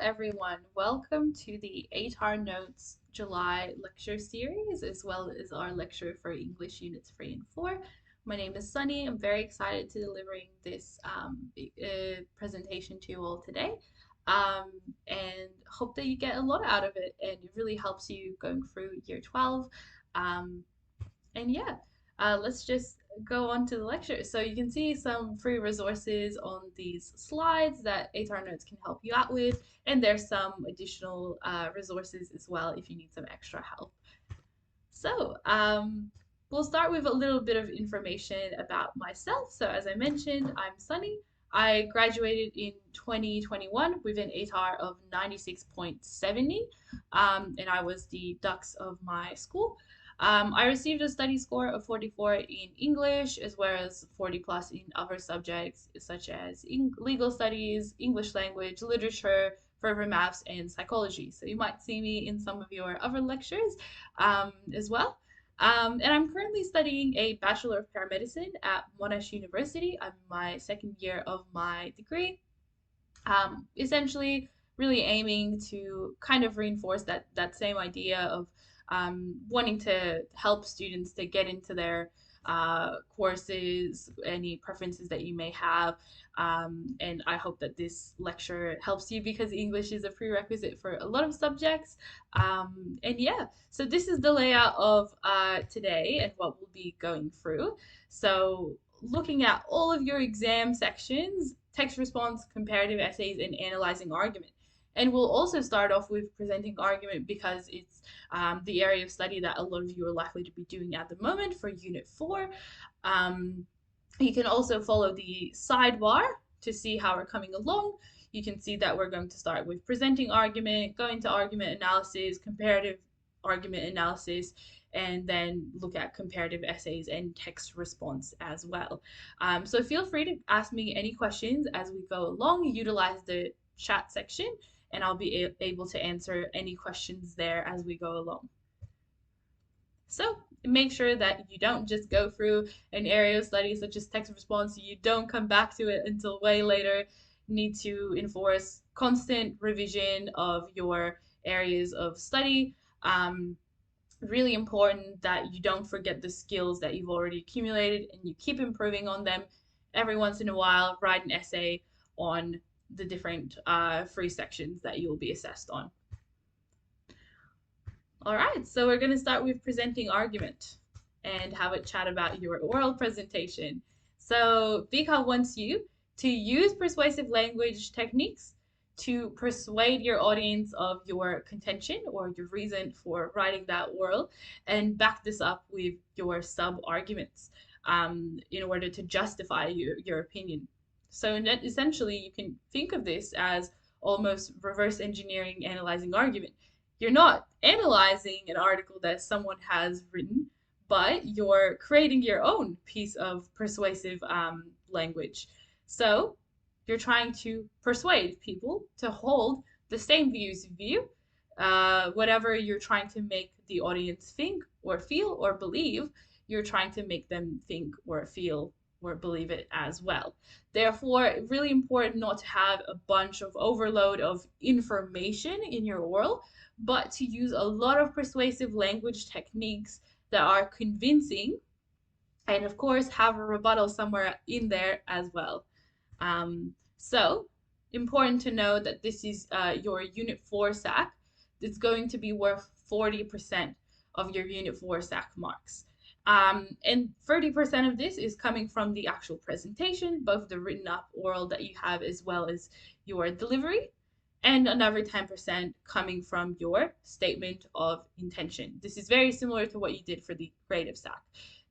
everyone. Welcome to the ATAR Notes July lecture series, as well as our lecture for English Units 3 and 4. My name is Sunny. I'm very excited to delivering this presentation to you all today, um, and hope that you get a lot out of it, and it really helps you going through Year 12. Um, and yeah, let's just go on to the lecture. So you can see some free resources on these slides that ATAR Notes can help you out with, and there's some additional resources as well if you need some extra help. So we'll start with a little bit of information about myself. So as I mentioned, I'm Sunny. I graduated in 2021 with an ATAR of 96.70, and I was the dux of my school. I received a study score of 44 in English, as well as 40 plus in other subjects such as legal studies, English language, literature, further maths, and psychology. So you might see me in some of your other lectures as well. And I'm currently studying a Bachelor of Paramedicine at Monash University. I'm in my second year of my degree. Essentially, really aiming to kind of reinforce that same idea of wanting to help students to get into their courses, any preferences that you may have. And I hope that this lecture helps you because English is a prerequisite for a lot of subjects. And yeah, so this is the layout of today and what we'll be going through. So looking at all of your exam sections, text response, comparative essays, and analyzing argument. And we'll also start off with presenting argument because it's the area of study that a lot of you are likely to be doing at the moment for Unit 4. You can also follow the sidebar to see how we're coming along. You can see that we're going to start with presenting argument, go into argument analysis, comparative argument analysis, and then look at comparative essays and text response as well. So feel free to ask me any questions as we go along. Utilize the chat section, and I'll be able to answer any questions there as we go along. So make sure that you don't just go through an area of study such as text response, you don't come back to it until way later. You need to enforce constant revision of your areas of study. Really important that you don't forget the skills that you've already accumulated and you keep improving on them. Every once in a while, write an essay on the different free sections that you'll be assessed on. All right, so we're going to start with presenting argument and have a chat about your oral presentation. So Vika wants you to use persuasive language techniques to persuade your audience of your contention or your reason for writing that oral and back this up with your sub-arguments in order to justify your opinion. So essentially, you can think of this as almost reverse engineering analyzing argument. You're not analyzing an article that someone has written, but you're creating your own piece of persuasive language. So you're trying to persuade people to hold the same views of you, whatever you're trying to make the audience think or feel or believe, you're trying to make them think or feel or believe it as well. Therefore, really important not to have a bunch of overload of information in your oral, but to use a lot of persuasive language techniques that are convincing, and of course have a rebuttal somewhere in there as well. So important to know that this is your Unit 4 SAC. It's going to be worth 40% of your Unit 4 SAC marks. And 30% of this is coming from the actual presentation, both the written up oral that you have as well as your delivery, and another 10% coming from your statement of intention. This is very similar to what you did for the creative SAC.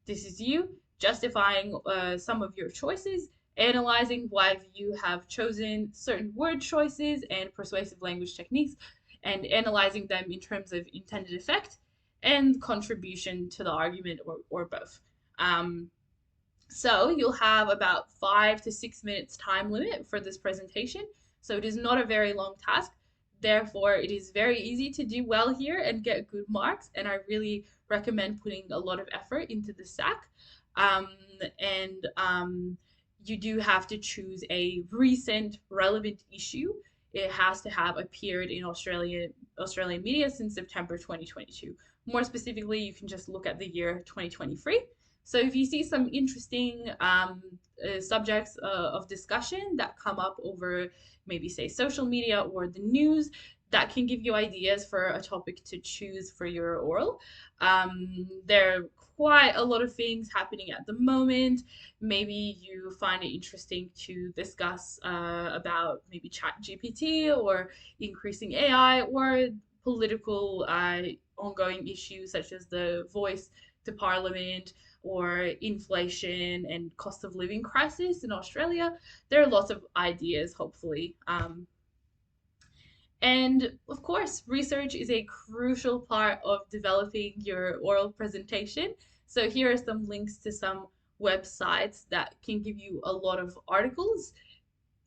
This is you justifying some of your choices, analyzing why you have chosen certain word choices and persuasive language techniques, and analyzing them in terms of intended effect and contribution to the argument or both. So you'll have about 5 to 6 minutes time limit for this presentation. So it is not a very long task. Therefore, it is very easy to do well here and get good marks. And I really recommend putting a lot of effort into the SAC. You do have to choose a recent relevant issue it has to have appeared in Australian media since September 2022. More specifically, you can just look at the year 2023. So if you see some interesting subjects of discussion that come up over maybe say social media or the news, that can give you ideas for a topic to choose for your oral. There are quite a lot of things happening at the moment. Maybe you find it interesting to discuss about maybe chat GPT or increasing AI or political ongoing issues such as the voice to parliament or inflation and cost of living crisis in Australia. There are lots of ideas, hopefully. And of course, research is a crucial part of developing your oral presentation. So here are some links to some websites that can give you a lot of articles.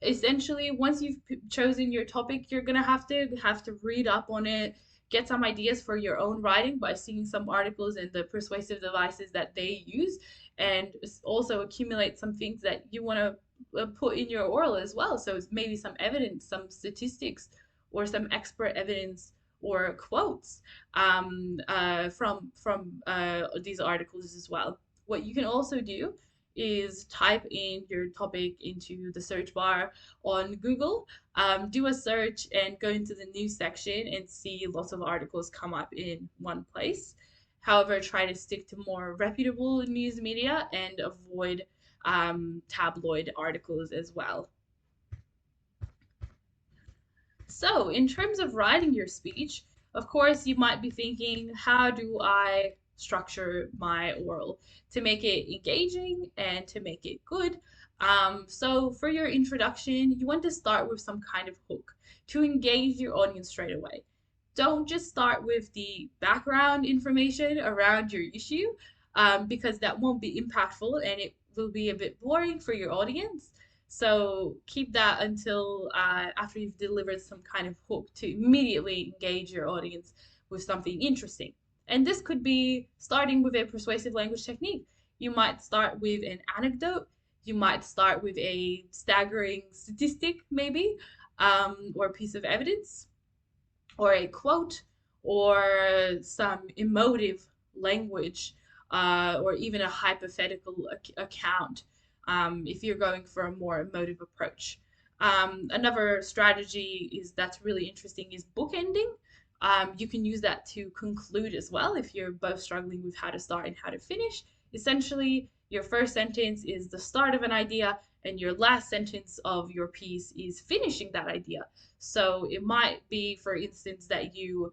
Essentially, once you've chosen your topic, you're gonna have to read up on it, get some ideas for your own writing by seeing some articles and the persuasive devices that they use, and also accumulate some things that you want to put in your oral as well. So maybe some evidence, some statistics, or some expert evidence or quotes from these articles as well. What you can also do is type in your topic into the search bar on Google, do a search and go into the news section and see lots of articles come up in one place. However, try to stick to more reputable news media and avoid tabloid articles as well. So, in terms of writing your speech, of course, you might be thinking, how do I structure my oral to make it engaging and to make it good? So, for your introduction, you want to start with some kind of hook to engage your audience straight away. Don't just start with the background information around your issue, because that won't be impactful and it will be a bit boring for your audience. So keep that until after you've delivered some kind of hook to immediately engage your audience with something interesting. And this could be starting with a persuasive language technique. You might start with an anecdote. You might start with a staggering statistic, maybe, or a piece of evidence, or a quote, or some emotive language, or even a hypothetical account, if you're going for a more emotive approach. Another strategy is that's really interesting is bookending. You can use that to conclude as well if you're both struggling with how to start and how to finish. Essentially, your first sentence is the start of an idea, and your last sentence of your piece is finishing that idea. So it might be, for instance, that you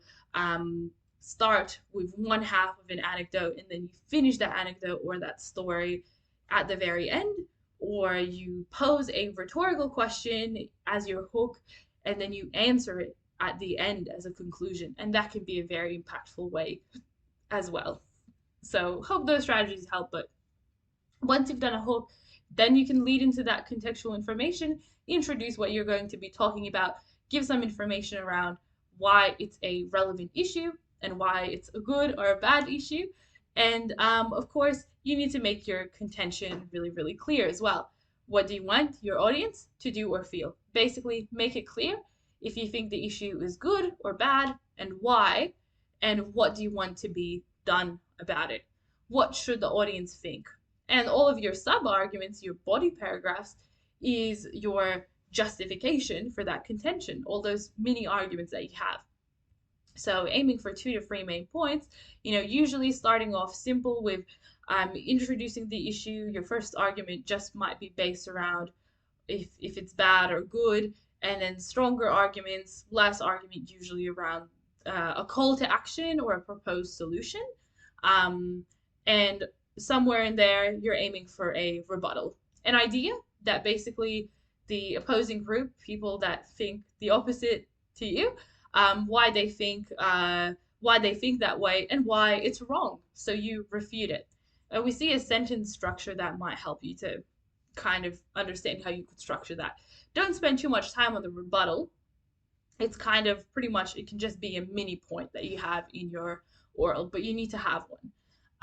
start with one half of an anecdote and then you finish that anecdote or that story at the very end, or you pose a rhetorical question as your hook and then you answer it at the end as a conclusion. And that can be a very impactful way as well. So, hope those strategies help. But once you've done a hook, then you can lead into that contextual information, introduce what you're going to be talking about, give some information around why it's a relevant issue and why it's a good or a bad issue. And of course, you need to make your contention really, really clear as well. What do you want your audience to do or feel? Basically, make it clear if you think the issue is good or bad and why, and what do you want to be done about it? What should the audience think? And all of your sub arguments, your body paragraphs, is your justification for that contention, all those mini arguments that you have. So aiming for 2 to 3 main points, usually starting off simple with introducing the issue. Your first argument just might be based around if it's bad or good, and then stronger arguments, last argument usually around a call to action or a proposed solution. And somewhere in there, you're aiming for a rebuttal, an idea that basically the opposing group, people that think the opposite to you, why they think that way and why it's wrong. So you refute it. We see a sentence structure that might help you to kind of understand how you could structure that. Don't spend too much time on the rebuttal. It's kind of pretty much, it can just be a mini point that you have in your oral, but you need to have one.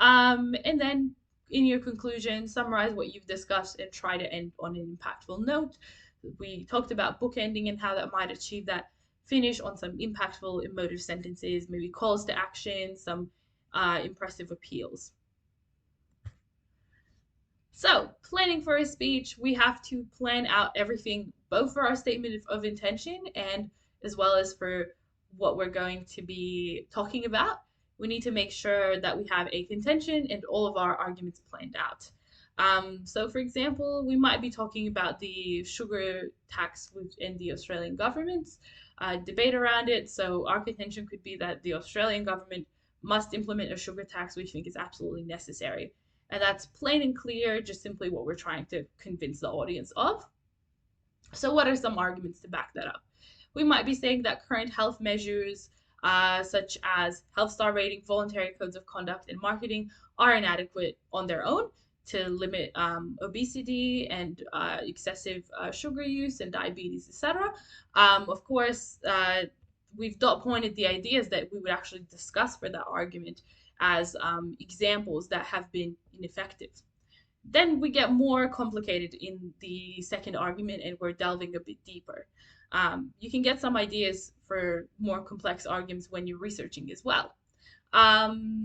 And then in your conclusion, summarize what you've discussed and try to end on an impactful note. We talked about bookending and how that might achieve that finish on some impactful emotive sentences, maybe calls to action, some impressive appeals. So, planning for a speech, we have to plan out everything, both for our statement of intention and as well as for what we're going to be talking about. We need to make sure that we have a contention and all of our arguments planned out. So, for example, we might be talking about the sugar tax within the Australian government's debate around it. So, our contention could be that the Australian government must implement a sugar tax, we think is absolutely necessary. And that's plain and clear, just simply what we're trying to convince the audience of. So, what are some arguments to back that up? We might be saying that current health measures, such as health star rating, voluntary codes of conduct, and marketing, are inadequate on their own to limit obesity and excessive sugar use and diabetes, etc. Of course, we've dot pointed the ideas that we would actually discuss for that argument as examples that have been ineffective. Then we get more complicated in the second argument and we're delving a bit deeper. You can get some ideas for more complex arguments when you're researching as well.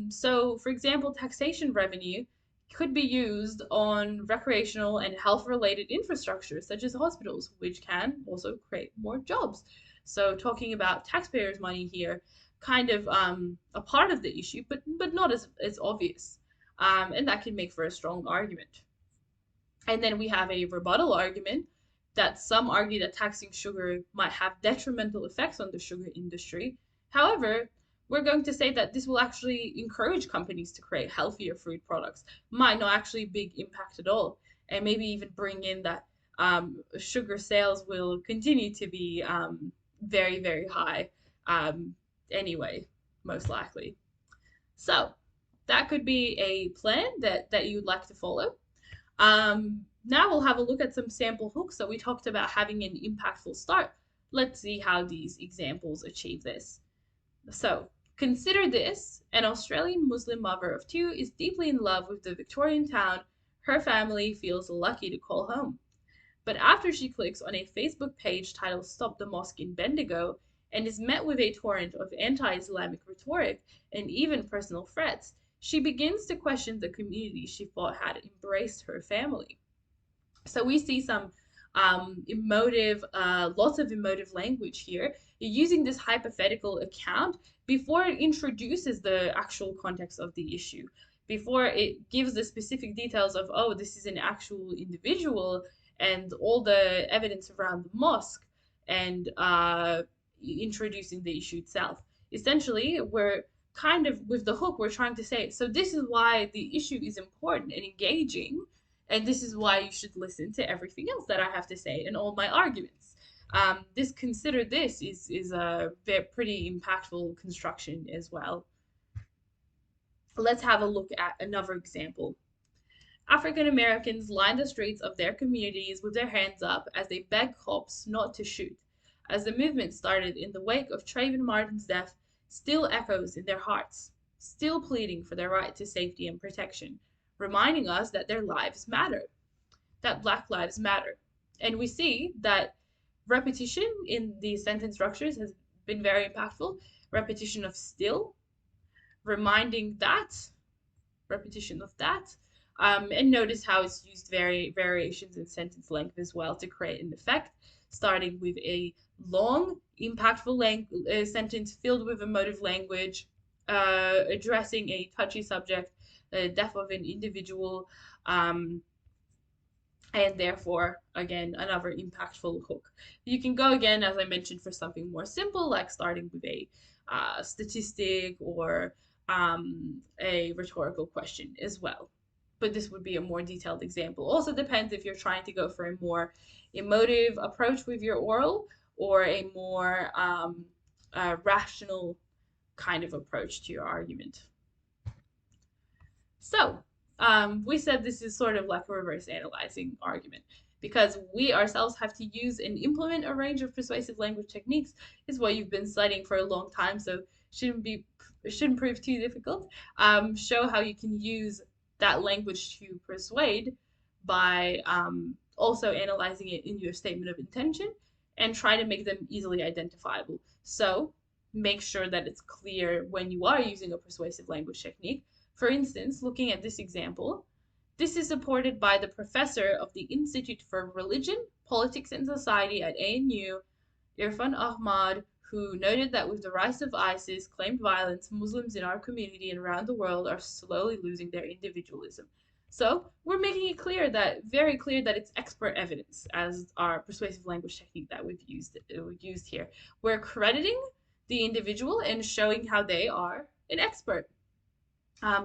So, for example, taxation revenue could be used on recreational and health related infrastructure, such as hospitals, which can also create more jobs. So, talking about taxpayers' money here, kind of a part of the issue, but not as obvious. And that can make for a strong argument. And then we have a rebuttal argument that some argue that taxing sugar might have detrimental effects on the sugar industry. However, we're going to say that this will actually encourage companies to create healthier food products, might not actually big impact at all, and maybe even bring in that sugar sales will continue to be very, very high anyway, most likely. So that could be a plan that you'd like to follow. Now we'll have a look at some sample hooks. So we talked about having an impactful start. Let's see how these examples achieve this. So consider this: an Australian Muslim mother of two is deeply in love with the Victorian town her family feels lucky to call home. But after she clicks on a Facebook page titled Stop the Mosque in Bendigo and is met with a torrent of anti Islamic rhetoric and even personal threats, she begins to question the community she thought had embraced her family. So we see some lots of emotive language here. You're using this hypothetical account before it introduces the actual context of the issue, before it gives the specific details of, oh, this is an actual individual and all the evidence around the mosque and introducing the issue itself. Essentially, we're kind of with the hook, we're trying to say, so this is why the issue is important and engaging, and this is why you should listen to everything else that I have to say and all my arguments. This consider this is a pretty impactful construction as well. Let's have a look at another example. African Americans line the streets of their communities with their hands up as they beg cops not to shoot, as the movement started in the wake of Trayvon Martin's death still echoes in their hearts, still pleading for their right to safety and protection, reminding us that their lives matter, that Black lives matter. And we see that repetition in these sentence structures has been very impactful. Repetition of still, reminding that, repetition of that. And notice how it's used variations in sentence length as well to create an effect, starting with a long, impactful sentence filled with emotive language, addressing a touchy subject, the death of an individual, and therefore, again, another impactful hook. You can go again, as I mentioned, for something more simple, like starting with a statistic or a rhetorical question as well. But this would be a more detailed example. Also depends if you're trying to go for a more emotive approach with your oral or a more rational kind of approach to your argument. So, we said this is sort of like a reverse analyzing argument because we ourselves have to use and implement a range of persuasive language techniques is what you've been studying for a long time, so shouldn't prove too difficult. Show how you can use that language to persuade by also analyzing it in your statement of intention, and try to make them easily identifiable. So make sure that it's clear when you are using a persuasive language technique. For instance, looking at this example, this is supported by the professor of the Institute for Religion, Politics and Society at ANU, Irfan Ahmad, who noted that with the rise of ISIS claimed violence, Muslims in our community and around the world are slowly losing their individualism. So we're making it clear that, very clear that it's expert evidence as our persuasive language technique that we've used here. We're crediting the individual and showing how they are an expert.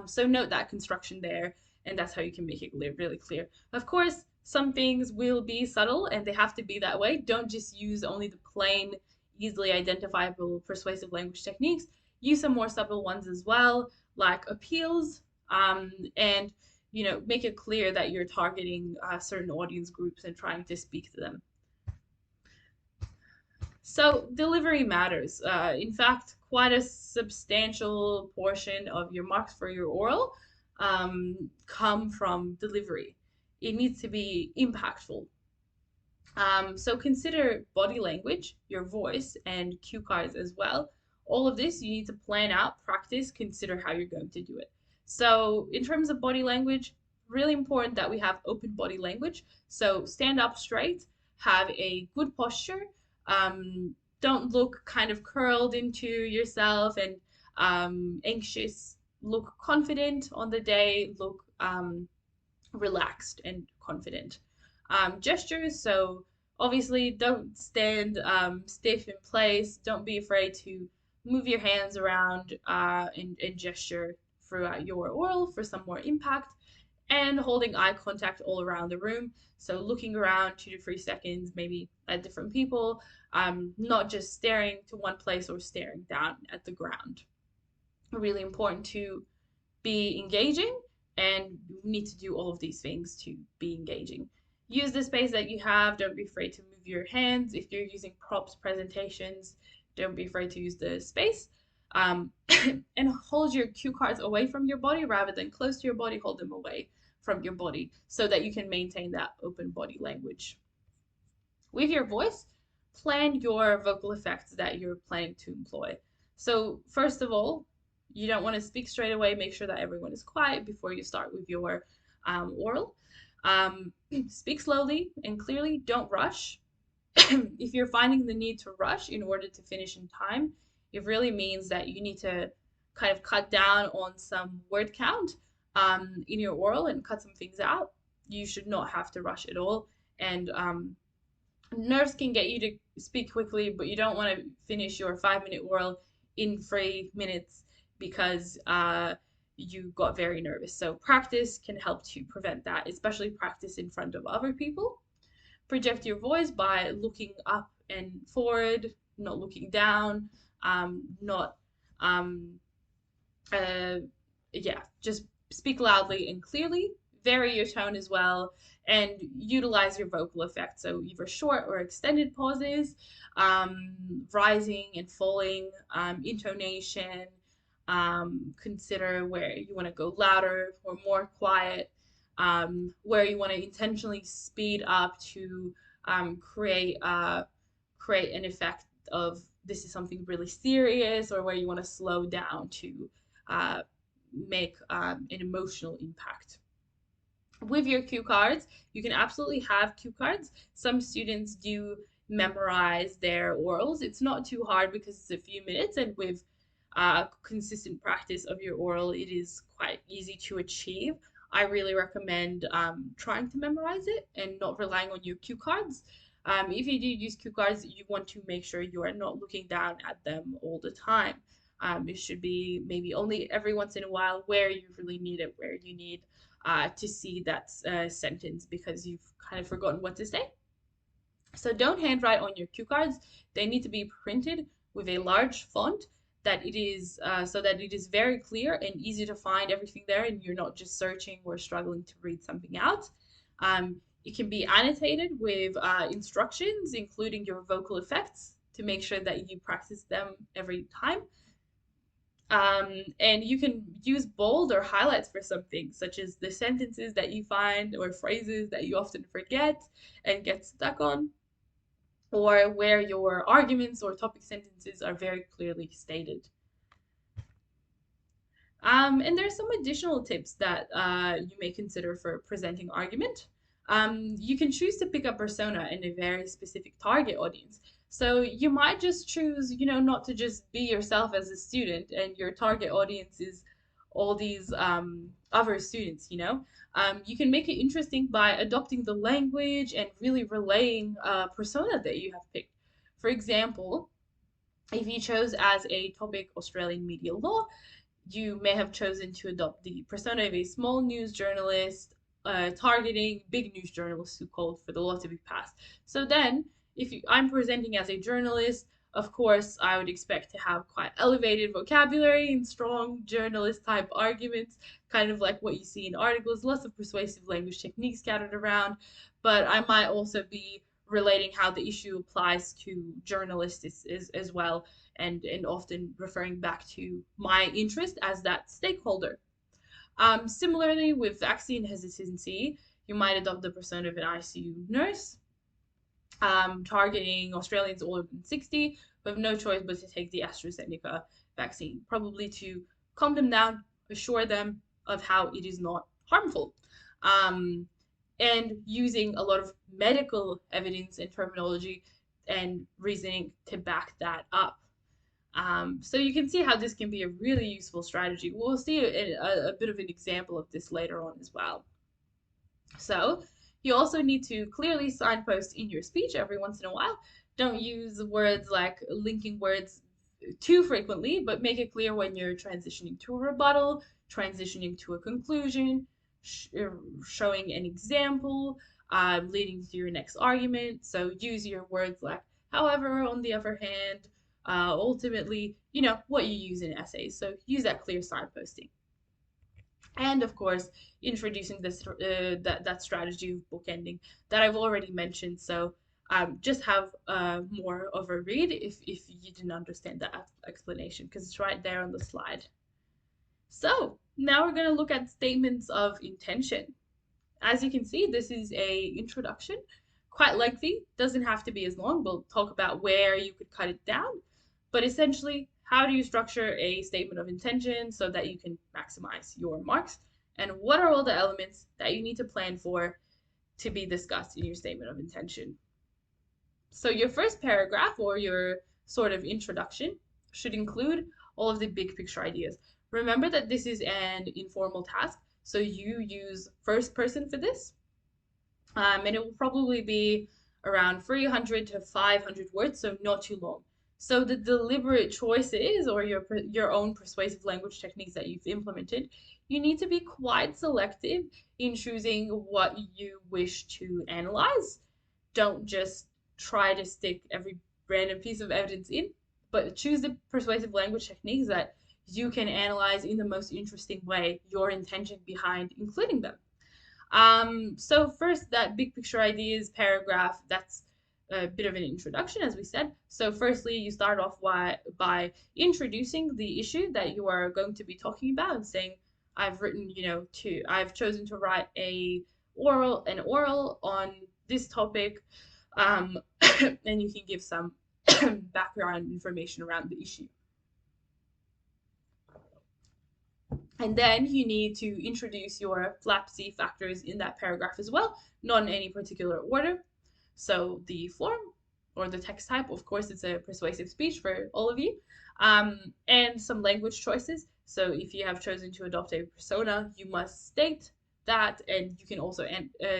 So note that construction there, and that's how you can make it really clear. Of course, some things will be subtle and they have to be that way. Don't just use only the plain, easily identifiable persuasive language techniques. Use some more subtle ones as well, like appeals, and make it clear that you're targeting certain audience groups and trying to speak to them. So delivery matters. In fact, quite a substantial portion of your marks for your oral come from delivery. It needs to be impactful. So consider body language, your voice, and cue cards as well. All of this you need to plan out, practice, consider how you're going to do it. So in terms of body language, really important that we have open body language. So stand up straight, have a good posture. Don't look kind of curled into yourself and anxious. Look confident on the day. Look relaxed and confident. Gestures, so obviously don't stand stiff in place. Don't be afraid to move your hands around and gesture throughout your oral for some more impact. And holding eye contact all around the room. So looking around 2 to 3 seconds, maybe at different people, not just staring to one place or staring down at the ground. Really important to be engaging, and you need to do all of these things to be engaging. Use the space that you have. Don't be afraid to move your hands. If you're using props presentations, don't be afraid to use the space. And hold your cue cards away from your body rather than close to your body. Hold them away from your body so that you can maintain that open body language. With your voice, plan your vocal effects that you're planning to employ. So first of all, you don't want to speak straight away. Make sure that everyone is quiet before you start with your oral. Speak slowly and clearly. Don't rush. If you're finding the need to rush in order to finish in time, it really means that you need to kind of cut down on some word count in your oral and cut some things out. You should not have to rush at all. And nerves can get you to speak quickly, but you don't want to finish your 5 minute oral in 3 minutes because you got very nervous. So practice can help to prevent that, especially practice in front of other people. Project your voice by looking up and forward, not looking down, not just speak loudly and clearly. Vary your tone as well, and utilize your vocal effects. So either short or extended pauses, rising and falling, intonation. Consider where you want to go louder or more quiet, where you want to intentionally speed up to create an effect of this is something really serious, or where you want to slow down to make an emotional impact. With your cue cards, you can absolutely have cue cards. Some students do memorize their orals. It's not too hard because it's a few minutes, and with consistent practice of your oral, it is quite easy to achieve. I really recommend trying to memorize it and not relying on your cue cards. If you do use cue cards, you want to make sure you are not looking down at them all the time. It should be maybe only every once in a while where you really need it, where you need to see that sentence because you've kind of forgotten what to say. So don't handwrite on your cue cards. They need to be printed with a large font that it is so that it is very clear and easy to find everything there, and you're not just searching or struggling to read something out. It can be annotated with instructions, including your vocal effects, to make sure that you practice them every time. And you can use bold or highlights for something, such as the sentences that you find or phrases that you often forget and get stuck on, or where your arguments or topic sentences are very clearly stated. And there's some additional tips that you may consider for presenting argument. You can choose to pick a persona in a very specific target audience. So you might just choose, not to just be yourself as a student, and your target audience is all these other students. You can make it interesting by adopting the language and really relaying a persona that you have picked. For example, if you chose as a topic Australian media law, you may have chosen to adopt the persona of a small news journalist targeting big news journalists who called for the law to be passed. So then, I'm presenting as a journalist, of course, I would expect to have quite elevated vocabulary and strong journalist type arguments, kind of like what you see in articles, lots of persuasive language techniques scattered around. But I might also be relating how the issue applies to journalists as well, and often referring back to my interest as that stakeholder. Similarly, with vaccine hesitancy, you might adopt the persona of an ICU nurse, targeting Australians older than 60 who have no choice but to take the AstraZeneca vaccine, probably to calm them down, assure them of how it is not harmful. Um, and using a lot of medical evidence and terminology and reasoning to back that up. So you can see how this can be a really useful strategy. We'll see a bit of an example of this later on as well. So you also need to clearly signpost in your speech every once in a while. Don't use words like linking words too frequently, but make it clear when you're transitioning to a rebuttal, transitioning to a conclusion, showing an example, leading to your next argument. So use your words like, however, on the other hand, ultimately, what you use in essays. So use that clear signposting. And of course, introducing this that strategy of bookending that I've already mentioned. So just have more of a read if you didn't understand that explanation, because it's right there on the slide. So now we're going to look at statements of intention. As you can see, this is a introduction, quite lengthy, doesn't have to be as long. We'll talk about where you could cut it down, but essentially, how do you structure a statement of intention so that you can maximize your marks? And what are all the elements that you need to plan for to be discussed in your statement of intention? So your first paragraph, or your sort of introduction, should include all of the big picture ideas. Remember that this is an informal task, so you use first person for this. And it will probably be around 300 to 500 words, so not too long. So the deliberate choices, or your own persuasive language techniques that you've implemented, you need to be quite selective in choosing what you wish to analyze. Don't just try to stick every random piece of evidence in, but choose the persuasive language techniques that you can analyze in the most interesting way, your intention behind including them. So first, that big picture ideas paragraph, that's a bit of an introduction, as we said. So firstly, you start off by introducing the issue that you are going to be talking about and saying, I've chosen to write an oral on this topic, um, and you can give some background information around the issue. And then you need to introduce your FLAPC factors in that paragraph as well, not in any particular order. So the form or the text type, of course, it's a persuasive speech for all of you, and some language choices. So if you have chosen to adopt a persona, you must state that, and you can also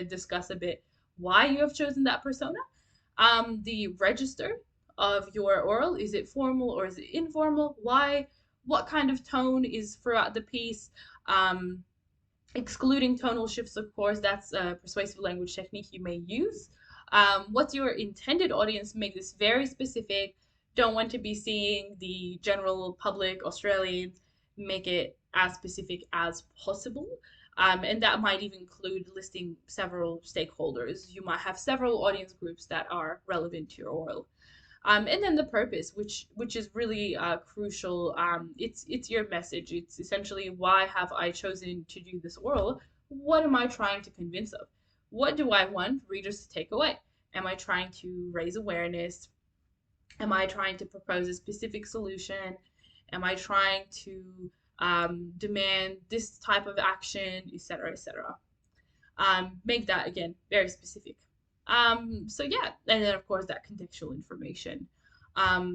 discuss a bit why you have chosen that persona. The register of your oral, is it formal or is it informal? Why? What kind of tone is throughout the piece? Um, Excluding tonal shifts, of course, that's a persuasive language technique you may use. What's your intended audience? Make this very specific. Don't want to be seeing the general public Australians. Make it as specific as possible. And that might even include listing several stakeholders. You might have several audience groups that are relevant to your oral. And then the purpose, which is really crucial. It's your message. It's essentially, why have I chosen to do this oral? What am I trying to convince of? What do I want readers to take away? Am I trying to raise awareness? Am I trying to propose a specific solution? Am I trying to demand this type of action, etc., etc.? Make that again very specific. So yeah, and then of course that contextual information.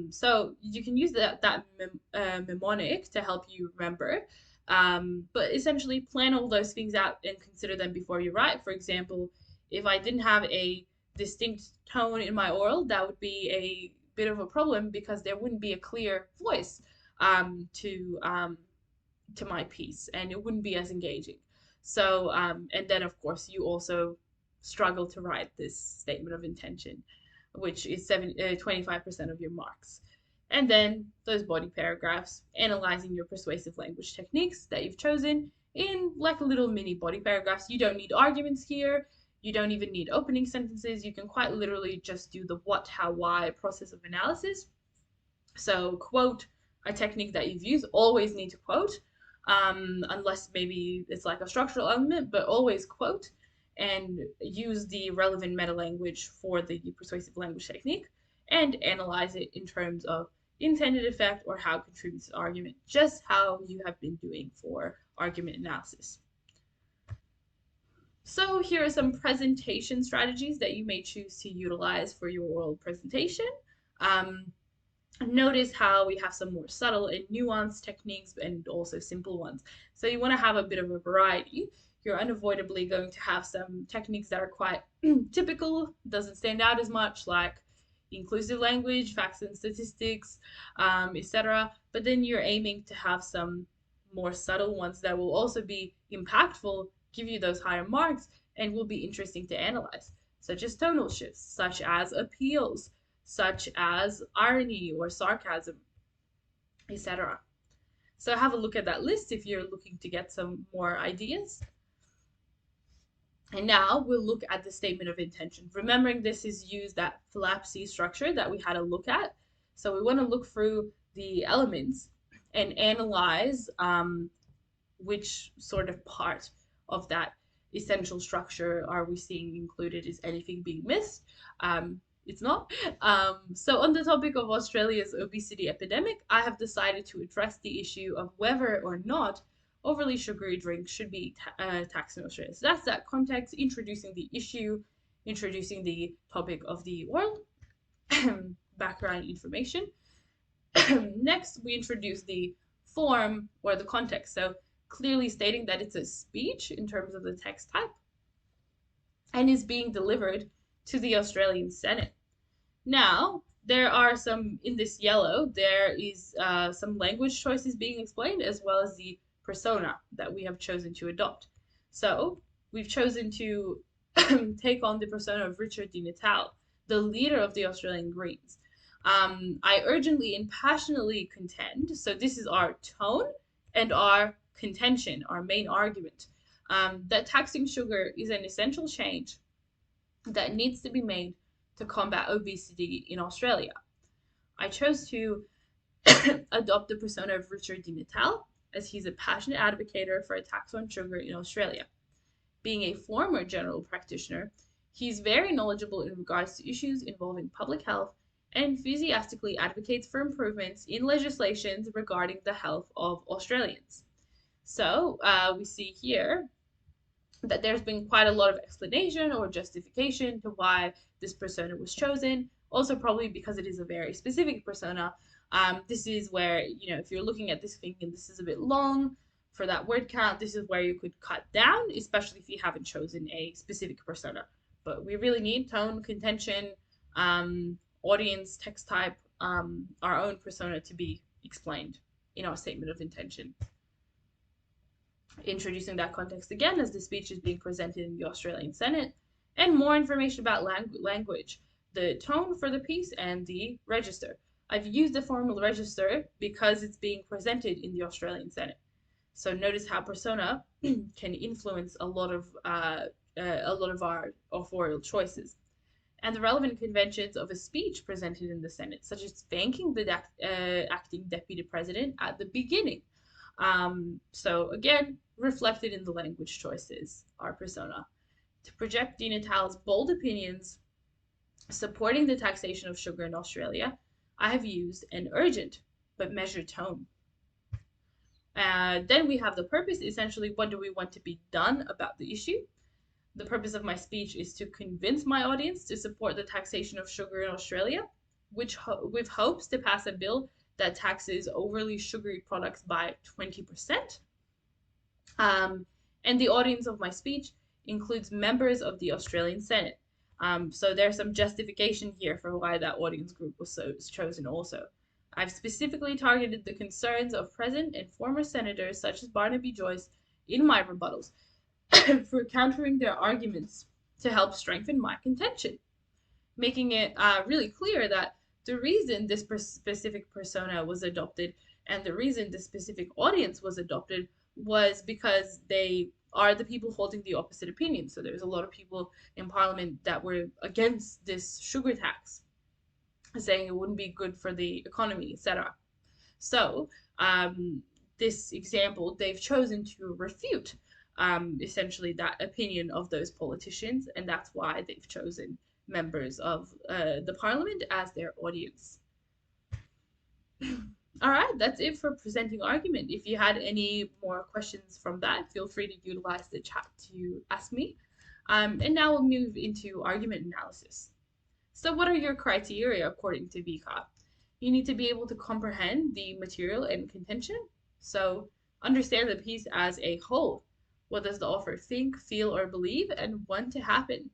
So you can use that mnemonic to help you remember. But essentially plan all those things out and consider them before you write. For example, if I didn't have a distinct tone in my oral, that would be a bit of a problem because there wouldn't be a clear voice to my piece, and it wouldn't be as engaging. So, and then of course you also struggle to write this statement of intention, which is 25% of your marks. And then those body paragraphs, analyzing your persuasive language techniques that you've chosen in like a little mini body paragraphs. You don't need arguments here. You don't even need opening sentences. You can quite literally just do the what, how, why process of analysis. So quote a technique that you've used. Always need to quote, unless maybe it's like a structural element, but always quote and use the relevant meta language for the persuasive language technique and analyze it in terms of intended effect or how it contributes to argument, just how you have been doing for argument analysis. So here are some presentation strategies that you may choose to utilize for your oral presentation. Notice how we have some more subtle and nuanced techniques and also simple ones. So you want to have a bit of a variety. You're unavoidably going to have some techniques that are quite typical, doesn't stand out as much, like inclusive language, facts and statistics, etc. But then you're aiming to have some more subtle ones that will also be impactful, give you those higher marks, and will be interesting to analyze, such as tonal shifts, such as appeals, such as irony or sarcasm, etc. So have a look at that list if you're looking to get some more ideas. And now we'll look at the statement of intention. Remembering this is used that flapsy structure that we had a look at. So we want to look through the elements and analyze which sort of part of that essential structure are we seeing included. Is anything being missed? It's not. So on the topic of Australia's obesity epidemic, I have decided to address the issue of whether or not overly sugary drinks should be taxed in Australia. So that's that context, introducing the issue, introducing the topic of the world, background information. Next, we introduce the form or the context. So clearly stating that it's a speech in terms of the text type and is being delivered to the Australian Senate. Now, there are some, in this yellow, there is some language choices being explained, as well as the persona that we have chosen to adopt. So, we've chosen to take on the persona of Richard Di Natale, the leader of the Australian Greens. I urgently and passionately contend, so this is our tone and our contention, our main argument, that taxing sugar is an essential change that needs to be made to combat obesity in Australia. I chose to adopt the persona of Richard Di Natale, as he's a passionate advocate for a tax on sugar in Australia. Being a former general practitioner, he's very knowledgeable in regards to issues involving public health and enthusiastically advocates for improvements in legislations regarding the health of Australians. So we see here that there's been quite a lot of explanation or justification to why this persona was chosen. Also, probably because it is a very specific persona. This is where, if you're looking at this thinking this is a bit long for that word count, this is where you could cut down, especially if you haven't chosen a specific persona. But we really need tone, contention, audience, text type, our own persona to be explained in our statement of intention. Introducing that context again as the speech is being presented in the Australian Senate, and more information about language, the tone for the piece, and the register. I've used the formal register because it's being presented in the Australian Senate. So notice how persona can influence a lot of our authorial choices. and the relevant conventions of a speech presented in the Senate, such as thanking the acting deputy president at the beginning. So again, reflected in the language choices, our persona. To project Dean Natal's bold opinions supporting the taxation of sugar in Australia, I have used an urgent but measured tone. Then we have the purpose. Essentially, what do we want to be done about the issue? The purpose of my speech is to convince my audience to support the taxation of sugar in Australia, which with hopes to pass a bill that taxes overly sugary products by 20%. Um, and the audience of my speech includes members of the Australian Senate. So there's some justification here for why that audience group was chosen also. I've specifically targeted the concerns of present and former senators such as Barnaby Joyce in my rebuttals for countering their arguments to help strengthen my contention, making it really clear that the reason this specific persona was adopted and the reason this specific audience was adopted was because they are the people holding the opposite opinion. So there's a lot of people in parliament that were against this sugar tax, saying it wouldn't be good for the economy, etc. So this example, they've chosen to refute essentially that opinion of those politicians, and that's why they've chosen members of the parliament as their audience. All right, that's it for presenting argument. If you had any more questions from that, feel free to utilize the chat to ask me. And now we'll move into argument analysis. So what are your criteria according to VCA? You need to be able to comprehend the material and contention. So understand the piece as a whole. What does the author think, feel, or believe, and want to happen?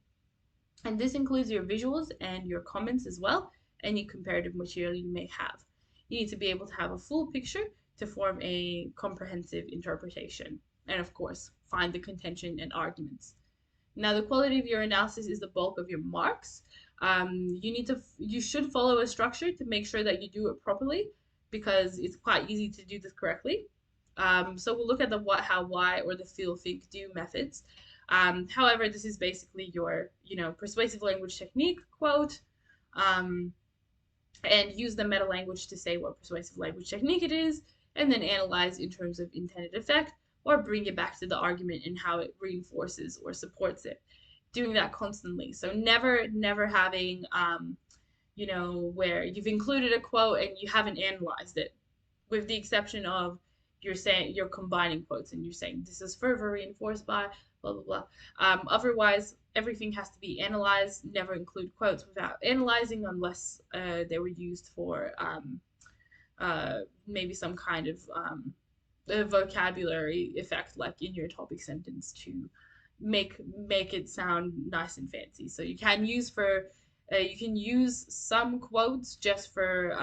And this includes your visuals and your comments as well, any comparative material you may have. You need to be able to have a full picture to form a comprehensive interpretation. And of course, find the contention and arguments. Now, the quality of your analysis is the bulk of your marks. You should follow a structure to make sure that you do it properly, because it's quite easy to do this correctly. So we'll look at the what, how, why, or the feel, think, do methods. However, this is basically your, persuasive language technique quote, and use the meta language to say what persuasive language technique it is, and then analyze in terms of intended effect, or bring it back to the argument and how it reinforces or supports it. Doing that constantly. So never having, where you've included a quote and you haven't analyzed it, with the exception of you're combining quotes and you're saying this is further reinforced by blah blah blah. Otherwise, everything has to be analyzed. Never include quotes without analyzing, unless they were used for maybe some kind of a vocabulary effect, like in your topic sentence, to make it sound nice and fancy. So you can use some quotes just for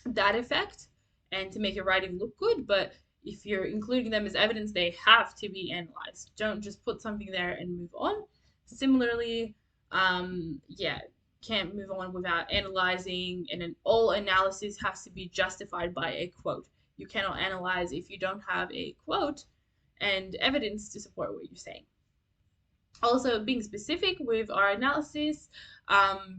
that effect and to make your writing look good, but if you're including them as evidence, they have to be analyzed. Don't just put something there and move on. Similarly, can't move on without analyzing, and all analysis has to be justified by a quote. You cannot analyze if you don't have a quote and evidence to support what you're saying. Also, being specific with our analysis,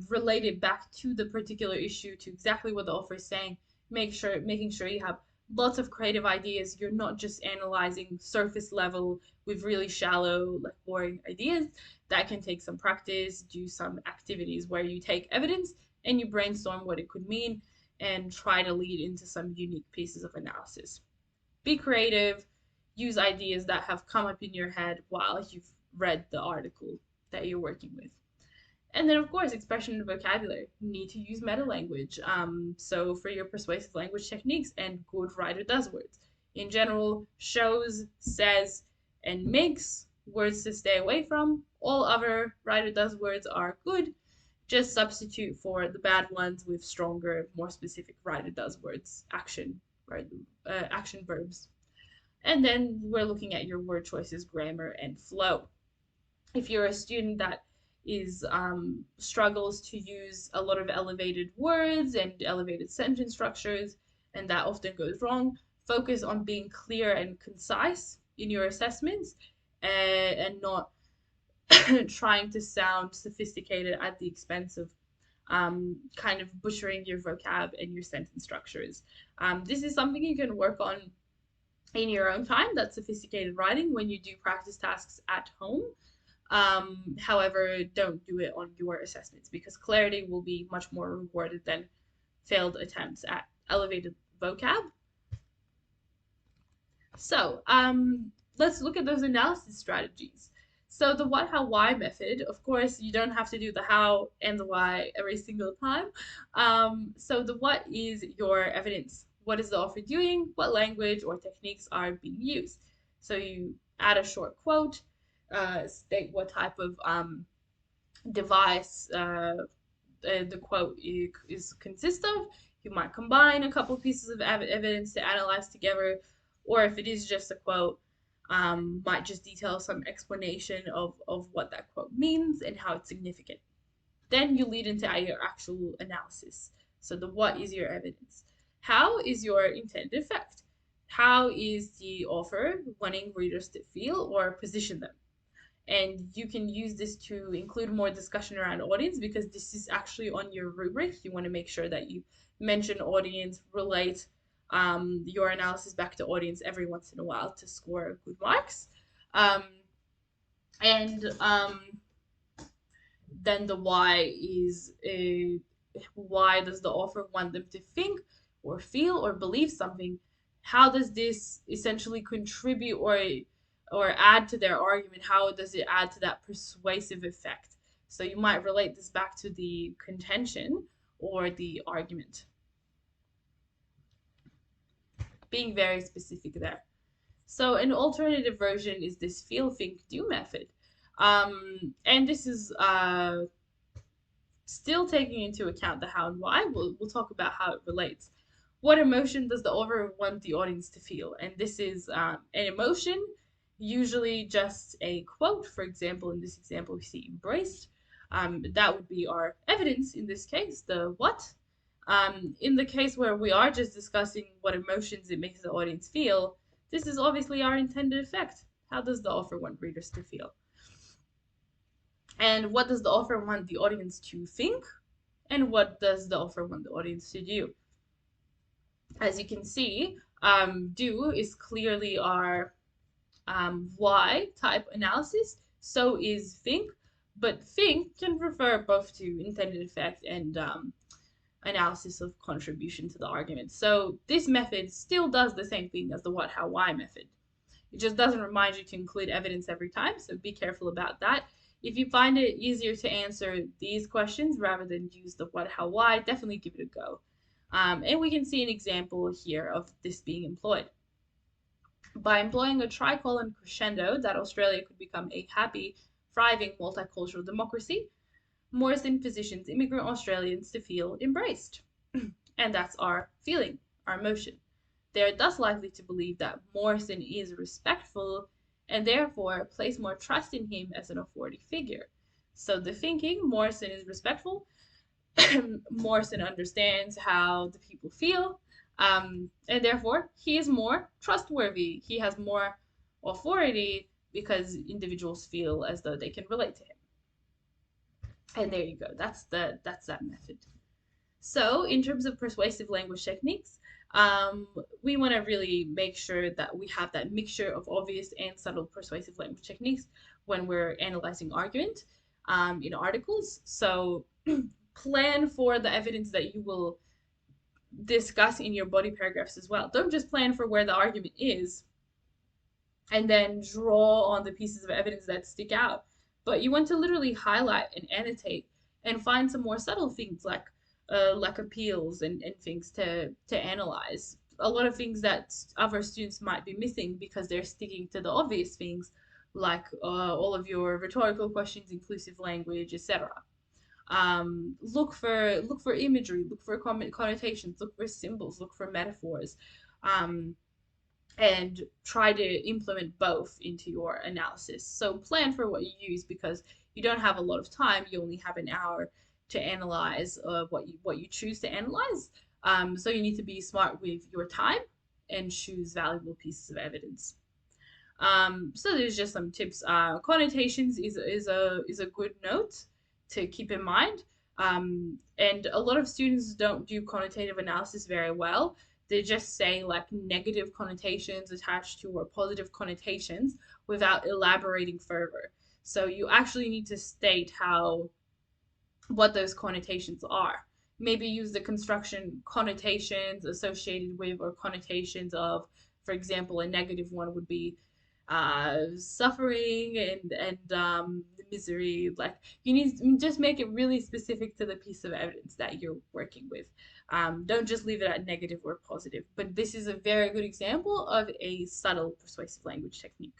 related back to the particular issue, to exactly what the author is saying, making sure you have lots of creative ideas. You're not just analyzing surface level with really shallow, like boring ideas. That can take some practice. Do some activities where you take evidence and you brainstorm what it could mean and try to lead into some unique pieces of analysis. Be creative. Use ideas that have come up in your head while you've read the article that you're working with. And then, of course, expression and vocabulary. You need to use meta language. So for your persuasive language techniques, and good writer does words. In general, shows, says, and makes words to stay away from. All other writer does words are good. Just substitute for the bad ones with stronger, more specific writer does words, action verbs. And then we're looking at your word choices, grammar, and flow. If you're a student that struggles to use a lot of elevated words and elevated sentence structures, and that often goes wrong, focus on being clear and concise in your assessments, and not trying to sound sophisticated at the expense of kind of butchering your vocab and your sentence structures. This is something you can work on in your own time, that sophisticated writing, when you do practice tasks at home. However, don't do it on your assessments because clarity will be much more rewarded than failed attempts at elevated vocab. So, let's look at those analysis strategies. So the what, how, why method, of course, you don't have to do the how and the why every single time. So the what is your evidence. What is the author doing? What language or techniques are being used? So you add a short quote, state what type of device the quote is consist of. You might combine a couple pieces of evidence to analyze together, or if it is just a quote, might just detail some explanation of what that quote means and how it's significant. Then you lead into your actual analysis. So the what is your evidence? How is your intended effect? How is the author wanting readers to feel or position them? And you can use this to include more discussion around audience because this is actually on your rubric. You want to make sure that you mention audience, relate your analysis back to audience every once in a while to score good marks. And then the why is why does the author want them to think or feel or believe something? How does this essentially contribute or add to their argument? How does it add to that persuasive effect? So you might relate this back to the contention or the argument. Being very specific there. So an alternative version is this feel, think, do method. And this is still taking into account the how and why. We'll talk about how it relates. What emotion does the author want the audience to feel? And this is an emotion, usually just a quote. For example, in this example, we see embraced. That would be our evidence in this case, the what. In the case where we are just discussing what emotions it makes the audience feel, this is obviously our intended effect. How does the author want readers to feel? And what does the author want the audience to think? And what does the author want the audience to do? As you can see, do is clearly our why type analysis. So is think, but think can refer both to intended effect and analysis of contribution to the argument. So this method still does the same thing as the what, how, why method. It just doesn't remind you to include evidence every time, so be careful about that. If you find it easier to answer these questions rather than use the what, how, why, definitely give it a go. And we can see an example here of this being employed. By employing a tricolon crescendo that Australia could become a happy, thriving multicultural democracy, Morrison positions immigrant Australians to feel embraced. And that's our feeling, our emotion. They are thus likely to believe that Morrison is respectful and therefore place more trust in him as an authority figure. So the thinking, Morrison is respectful, Morrison understands how the people feel, and therefore he is more trustworthy. He has more authority because individuals feel as though they can relate to him. And there you go. That's that method. So in terms of persuasive language techniques, we want to really make sure that we have that mixture of obvious and subtle persuasive language techniques when we're analyzing argument in articles. So plan for the evidence that you will discuss in your body paragraphs as well. Don't just plan for where the argument is and then draw on the pieces of evidence that stick out. But you want to literally highlight and annotate and find some more subtle things like appeals and things to analyze. A lot of things that other students might be missing because they're sticking to the obvious things like all of your rhetorical questions, inclusive language, etc. Look for imagery, look for connotations, look for symbols, look for metaphors, and try to implement both into your analysis. So plan for what you use because you don't have a lot of time. You only have an hour to analyze what you choose to analyze. So you need to be smart with your time and choose valuable pieces of evidence. So there's just some tips. Connotations is a good note to keep in mind. And a lot of students don't do connotative analysis very well. They just say like negative connotations attached to or positive connotations without elaborating further. So you actually need to state what those connotations are. Maybe use the construction connotations associated with or connotations of, for example, a negative one would be suffering and misery. Like you need to just make it really specific to the piece of evidence that you're working with. Don't just leave it at negative or positive. But this is a very good example of a subtle persuasive language technique.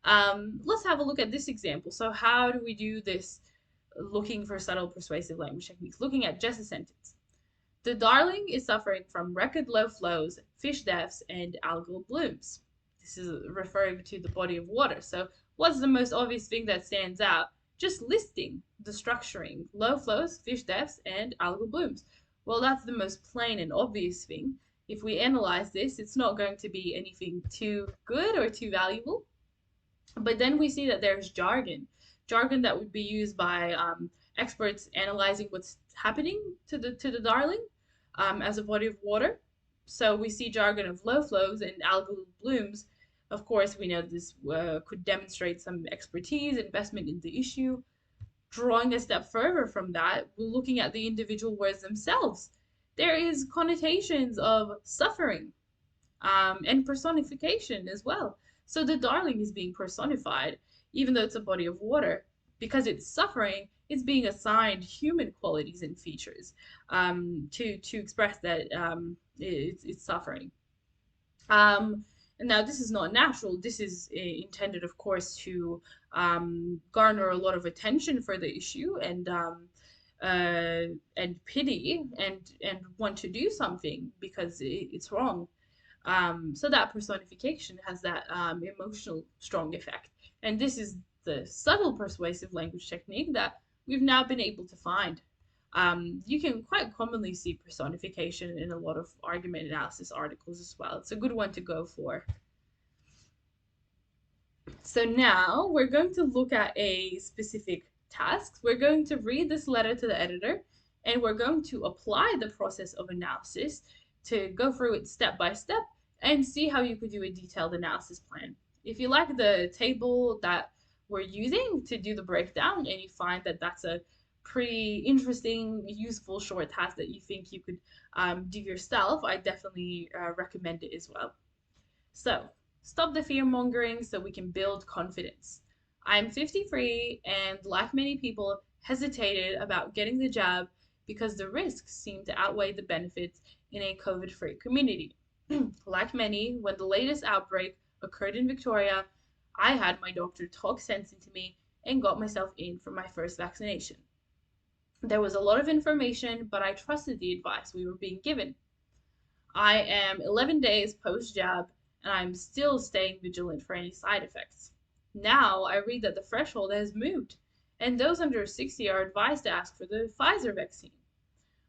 Let's have a look at this example. So how do we do this looking for subtle persuasive language techniques? Looking at just a sentence. The Darling is suffering from record low flows, fish deaths, and algal blooms. This is referring to the body of water. So what's the most obvious thing that stands out? Just listing the structuring, low flows, fish deaths, and algal blooms. Well, that's the most plain and obvious thing. If we analyze this, it's not going to be anything too good or too valuable. But then we see that there's jargon that would be used by experts analyzing what's happening to the Darling as a body of water. So we see jargon of low flows and algal blooms. Of course, we know this could demonstrate some expertise, investment in the issue. Drawing a step further from that, we're looking at the individual words themselves. There is connotations of suffering, and personification as well. So the Darling is being personified, even though it's a body of water. Because it's suffering, it's being assigned human qualities and features to express that it's suffering. And now this is not natural. This is intended, of course, to garner a lot of attention for the issue and pity and want to do something because it's wrong. So that personification has that emotional strong effect. And this is the subtle persuasive language technique that we've now been able to find. You can quite commonly see personification in a lot of argument analysis articles as well. It's a good one to go for. So now we're going to look at a specific task. We're going to read this letter to the editor, and we're going to apply the process of analysis to go through it step by step and see how you could do a detailed analysis plan. If you like the table that we're using to do the breakdown and you find that that's a pretty interesting, useful, short task that you think you could do yourself, I definitely recommend it as well. So, stop the fear mongering so we can build confidence. I'm 53 and, like many people, hesitated about getting the jab because the risks seem to outweigh the benefits in a COVID free community. Like many, when the latest outbreak occurred in Victoria, I had my doctor talk sense into me and got myself in for my first vaccination. There was a lot of information, but I trusted the advice we were being given. I am 11 days post jab and I'm still staying vigilant for any side effects. Now I read that the threshold has moved, and those under 60 are advised to ask for the Pfizer vaccine.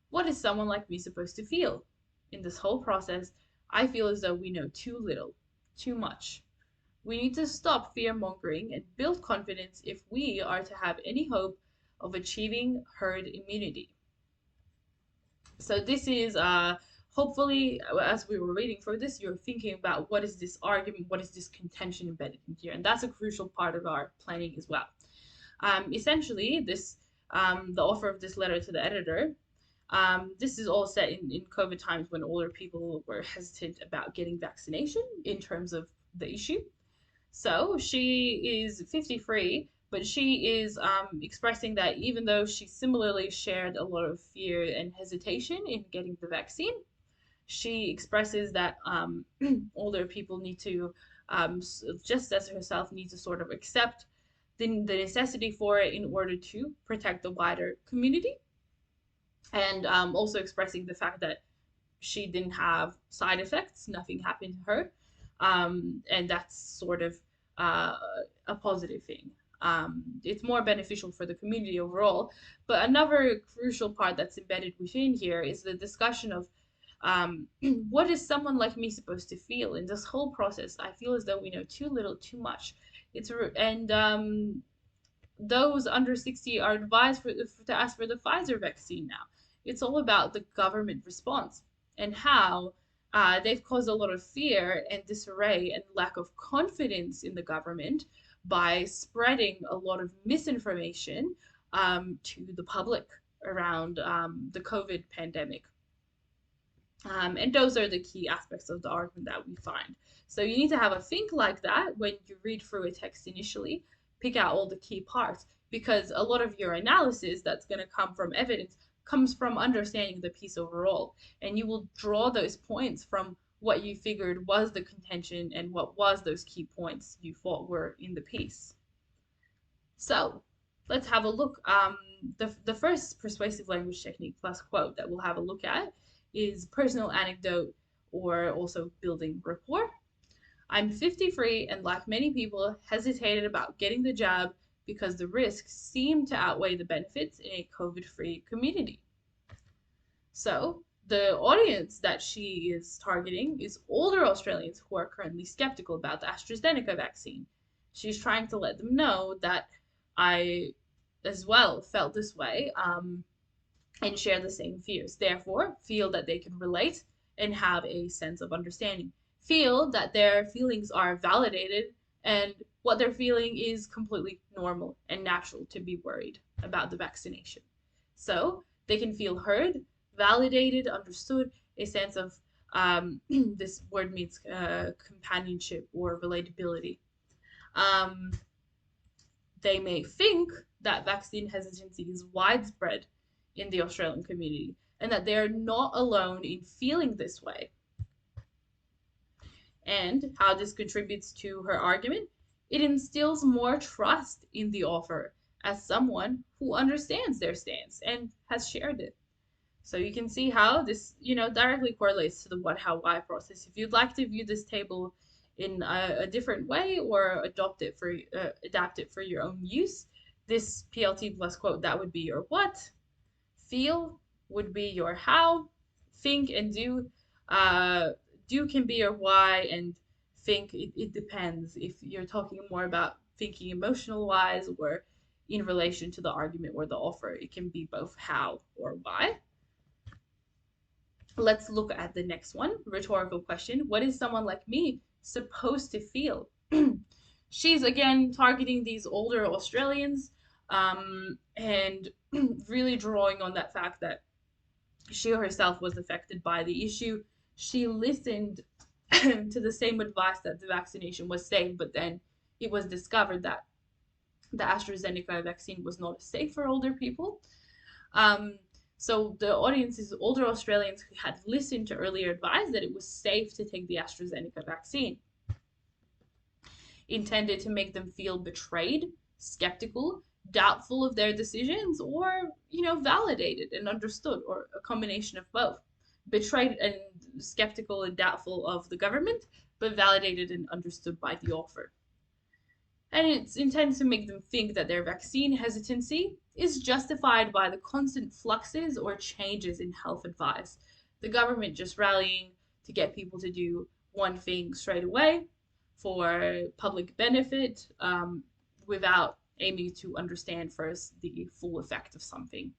What is someone like me supposed to feel? In this whole process, I feel as though we know too little, too much. We need to stop fear mongering and build confidence if we are to have any hope of achieving herd immunity. So this is hopefully, as we were reading for this, you're thinking about what is this argument, what is this contention embedded in here, and that's a crucial part of our planning as well. Essentially, the offer of this letter to the editor. This is all set in COVID times when older people were hesitant about getting vaccination in terms of the issue. So she is 53, but she is expressing that even though she similarly shared a lot of fear and hesitation in getting the vaccine, she expresses that older people need to, just as herself, need to sort of accept the necessity for it in order to protect the wider community. And also expressing the fact that she didn't have side effects, nothing happened to her. And that's sort of a positive thing. It's more beneficial for the community overall. But another crucial part that's embedded within here is the discussion of What is someone like me supposed to feel in this whole process? I feel as though we know too little, too much. And those under 60 are advised to ask for the Pfizer vaccine now. It's all about the government response and how they've caused a lot of fear and disarray and lack of confidence in the government by spreading a lot of misinformation to the public around the COVID pandemic. And those are the key aspects of the argument that we find. So you need to have a think like that when you read through a text initially, pick out all the key parts, because a lot of your analysis that's going to come from evidence comes from understanding the piece overall. And you will draw those points from what you figured was the contention and what was those key points you thought were in the piece. So let's have a look. The first persuasive language technique plus quote that we'll have a look at is personal anecdote, or also building rapport. I'm 53 and, like many people, hesitated about getting the jab because the risks seem to outweigh the benefits in a COVID-free community. So the audience that she is targeting is older Australians who are currently skeptical about the AstraZeneca vaccine. She's trying to let them know that I as well felt this way, and share the same fears. Therefore, feel that they can relate and have a sense of understanding. Feel that their feelings are validated and what they're feeling is completely normal and natural to be worried about the vaccination. So they can feel heard, validated, understood, a sense of this word means companionship or relatability. Um, they may think that vaccine hesitancy is widespread in the Australian community and that they're not alone in feeling this way. And how this contributes to her argument, it instills more trust in the offer as someone who understands their stance and has shared it. So you can see how this, directly correlates to the what, how, why process. If you'd like to view this table in a different way or adapt it for your own use, this PLT plus quote, that would be your what. Feel would be your how. Think and do. Do can be your why, and think, it depends if you're talking more about thinking emotional wise or in relation to the argument or the offer. It can be both how or why. Let's look at the next one. Rhetorical question. What is someone like me supposed to feel? She's again targeting these older Australians, and really drawing on that fact that she herself was affected by the issue. She listened to the same advice that the vaccination was safe, but then it was discovered that the AstraZeneca vaccine was not safe for older people. So the audience is older Australians who had listened to earlier advice that it was safe to take the AstraZeneca vaccine, intended to make them feel betrayed, skeptical, doubtful of their decisions, or validated and understood, or a combination of both. Betrayed and skeptical and doubtful of the government, but validated and understood by the offer. And it's intended to make them think that their vaccine hesitancy is justified by the constant fluxes or changes in health advice. The government just rallying to get people to do one thing straight away for public benefit, without aiming to understand first the full effect of something.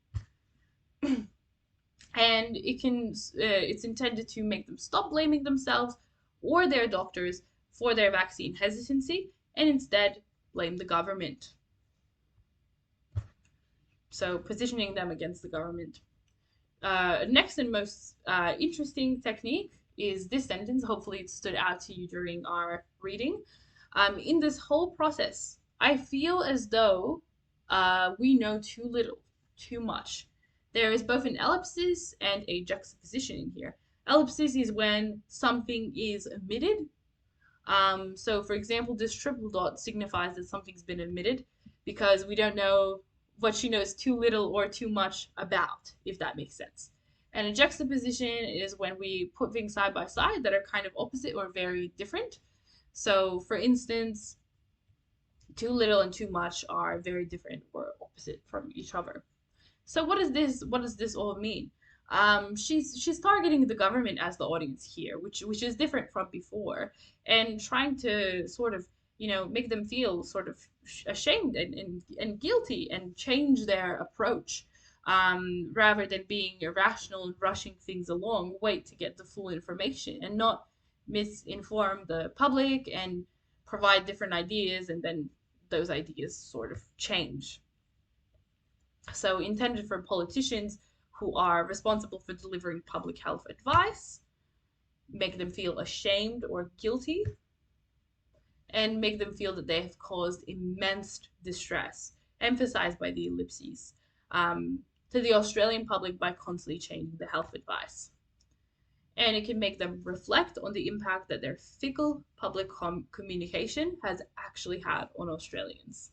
And it's intended to make them stop blaming themselves or their doctors for their vaccine hesitancy and instead blame the government. So positioning them against the government. Next and most interesting technique is this sentence. Hopefully it stood out to you during our reading. In this whole process, I feel as though we know too little, too much. There is both an ellipsis and a juxtaposition in here. Ellipsis is when something is omitted. So for example, this triple dot signifies that something's been omitted because we don't know what she knows too little or too much about, if that makes sense. And a juxtaposition is when we put things side by side that are kind of opposite or very different. So for instance, too little and too much are very different or opposite from each other. So what does this all mean? She's targeting the government as the audience here, which is different from before, and trying to sort of make them feel sort of ashamed and guilty and change their approach, rather than being irrational and rushing things along, wait to get the full information and not misinform the public and provide different ideas, and then those ideas sort of change. So, intended for politicians who are responsible for delivering public health advice, make them feel ashamed or guilty, and make them feel that they have caused immense distress, emphasized by the ellipses, um, to the Australian public by constantly changing the health advice. And it can make them reflect on the impact that their fickle public communication has actually had on Australians.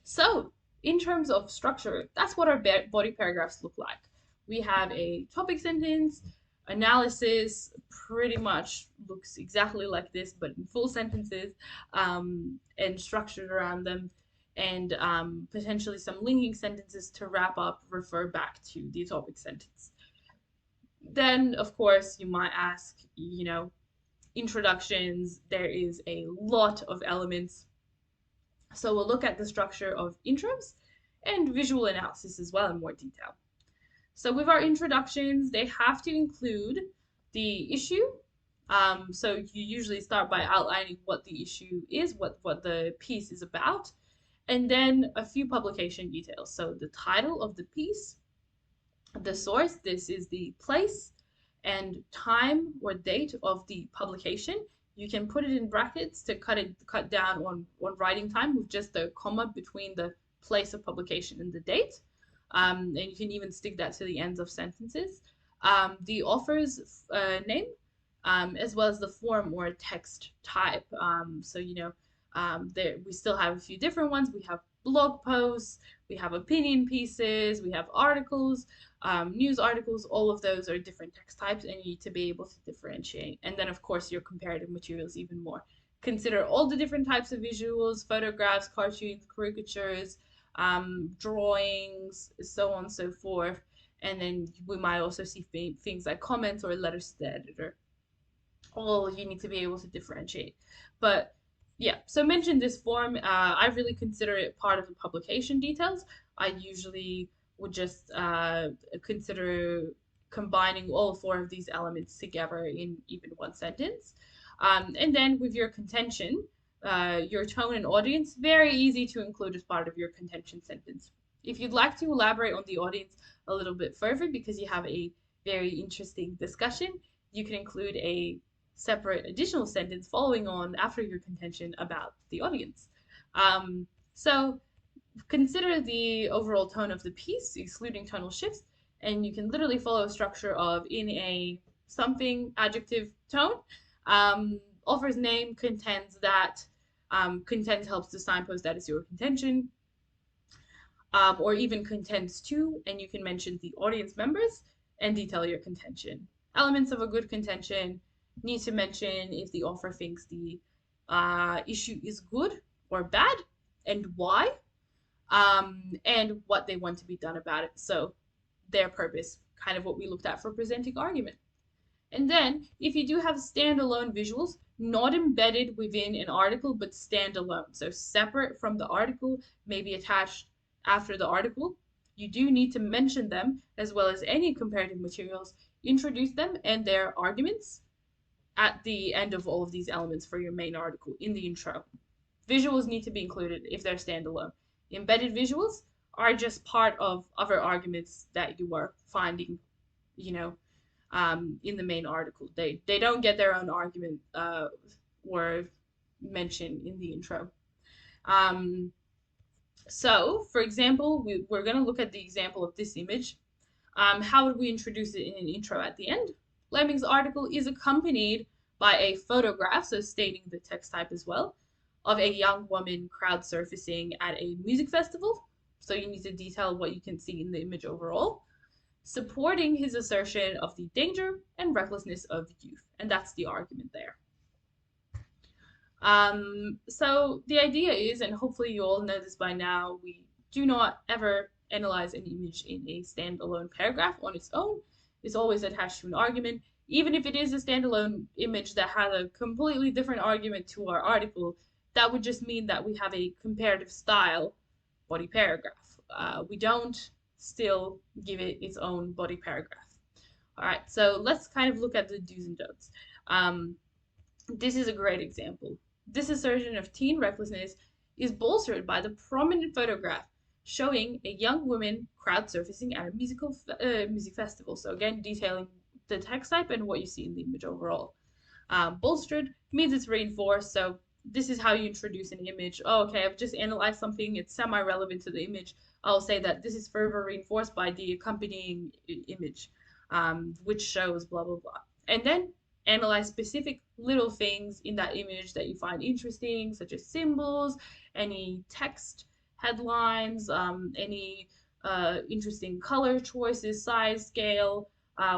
So, in terms of structure, that's what our body paragraphs look like. We have a topic sentence, analysis pretty much looks exactly like this, but in full sentences, and structured around them, and potentially some linking sentences to wrap up, refer back to the topic sentence. Then, of course, you might ask, introductions. There is a lot of elements, so we'll look at the structure of intros and visual analysis as well in more detail. So with our introductions, they have to include the issue. So you usually start by outlining what the issue is, what the piece is about, and then a few publication details. So the title of the piece, the source, this is the place and time or date of the publication. You can put it in brackets to cut down on writing time with just a comma between the place of publication and the date. And you can even stick that to the ends of sentences. The author's name, as well as the form or text type. There we still have a few different ones. We have blog posts, we have opinion pieces, we have articles, news articles. All of those are different text types, and you need to be able to differentiate. And then, of course, your comparative materials even more. Consider all the different types of visuals, photographs, cartoons, caricatures, drawings, so on and so forth. And then we might also see things like comments or letters to the editor. All you need to be able to differentiate. But yeah, so mention this form. I really consider it part of the publication details. I usually would just consider combining all four of these elements together in even one sentence. And then with your contention, your tone and audience, very easy to include as part of your contention sentence. If you'd like to elaborate on the audience a little bit further because you have a very interesting discussion, you can include a separate additional sentence following on after your contention about the audience. So consider the overall tone of the piece, excluding tonal shifts, and you can literally follow a structure of in a something adjective tone. Author's name contends that, contends helps to signpost that is your contention, or even contends to, and you can mention the audience members and detail your contention. Elements of a good contention: need to mention if the author thinks the issue is good or bad and why, and what they want to be done about it. So their purpose, kind of what we looked at for presenting argument. And then if you do have standalone visuals, not embedded within an article, but standalone, so separate from the article, maybe attached after the article, you do need to mention them as well as any comparative materials, introduce them and their arguments at the end of all of these elements for your main article in the intro. Visuals need to be included if they're standalone. Embedded visuals are just part of other arguments that you are finding, in the main article. They don't get their own argument or mention in the intro. So, for example, we're going to look at the example of this image. How would we introduce it in an intro at the end? Lemming's article is accompanied by a photograph, so stating the text type as well, of a young woman crowd surfacing at a music festival. So you need to detail what you can see in the image overall, supporting his assertion of the danger and recklessness of youth. And that's the argument there. So the idea is, and hopefully you all know this by now, we do not ever analyze an image in a standalone paragraph on its own, it's always attached to an argument. Even if it is a standalone image that has a completely different argument to our article, that would just mean that we have a comparative style body paragraph. We don't still give it its own body paragraph. All right, so let's kind of look at the do's and don'ts. This is a great example. This assertion of teen recklessness is bolstered by the prominent photograph showing a young woman crowd surfacing at a music festival. So again, detailing the text type and what you see in the image overall. Bolstered means it's reinforced. So this is how you introduce an image. Oh, okay, I've just analyzed something. It's semi-relevant to the image. I'll say that this is further reinforced by the accompanying image, which shows blah, blah, blah. And then analyze specific little things in that image that you find interesting, such as symbols, any text headlines, any interesting color choices, size, scale,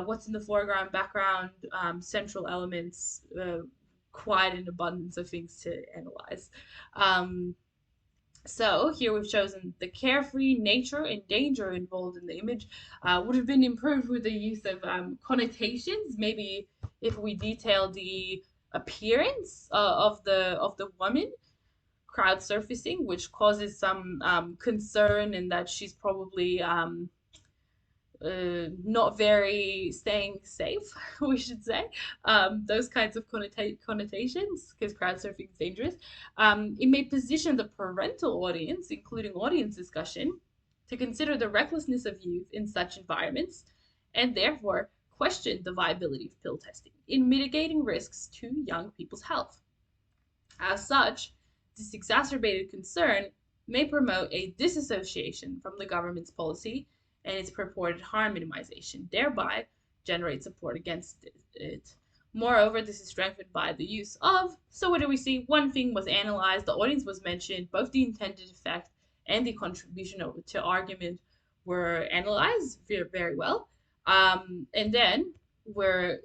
what's in the foreground, background, central elements, quite an abundance of things to analyze. So here we've chosen the carefree nature and danger involved in the image would have been improved with the use of connotations. Maybe if we detail the appearance of the woman crowd surfacing, which causes some concern, and that she's probably not very staying safe, we should say. Those kinds of connotations, because crowd surfing is dangerous. It may position the parental audience, including audience discussion, to consider the recklessness of youth in such environments, and therefore question the viability of pill testing in mitigating risks to young people's health. As such, this exacerbated concern may promote a disassociation from the government's policy and its purported harm minimization, thereby generate support against it. Moreover, this is strengthened by the use of, so what do we see? One thing was analyzed, the audience was mentioned, both the intended effect and the contribution to argument were analyzed very, very well. And then we're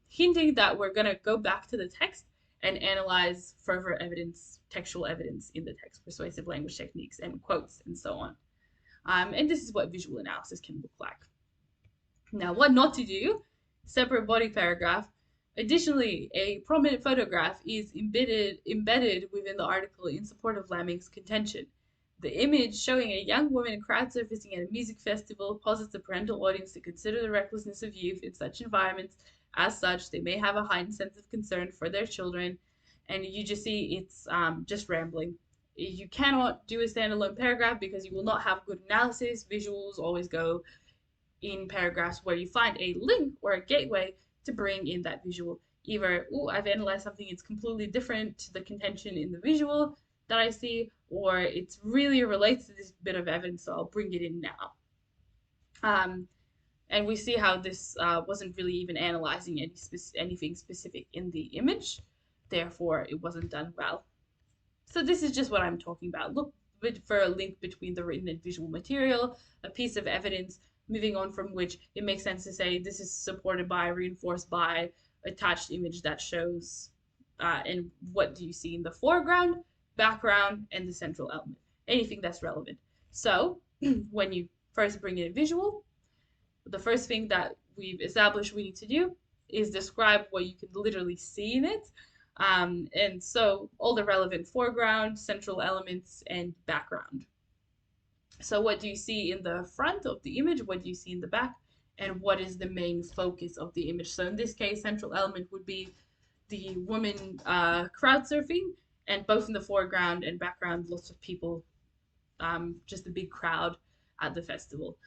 hinting that we're going to go back to the text and analyze further evidence, textual evidence in the text, persuasive language techniques, and quotes, and so on. And this is what visual analysis can look like. Now, what not to do, separate body paragraph. Additionally, a prominent photograph is embedded within the article in support of Lamming's contention. The image showing a young woman crowd surfacing at a music festival posits the parental audience to consider the recklessness of youth in such environments. As such, they may have a heightened sense of concern for their children. And you just see it's just rambling. You cannot do a standalone paragraph because you will not have good analysis. Visuals always go in paragraphs where you find a link or a gateway to bring in that visual. Either, oh, I've analyzed something, it's completely different to the contention in the visual that I see, or it's really relates to this bit of evidence, so I'll bring it in now. And we see how this wasn't really even analyzing anything specific in the image, therefore it wasn't done well. So this is just what I'm talking about. Look for a link between the written and visual material, a piece of evidence, moving on from which it makes sense to say this is supported by, reinforced by, attached image that shows, and what do you see in the foreground, background, and the central element. Anything that's relevant. So when you first bring in a visual, the first thing that we've established we need to do is describe what you can literally see in it. And so all the relevant foreground, central elements, and background. So what do you see in the front of the image? What do you see in the back? And what is the main focus of the image? So in this case, central element would be the woman crowd surfing, and both in the foreground and background, lots of people, just a big crowd at the festival.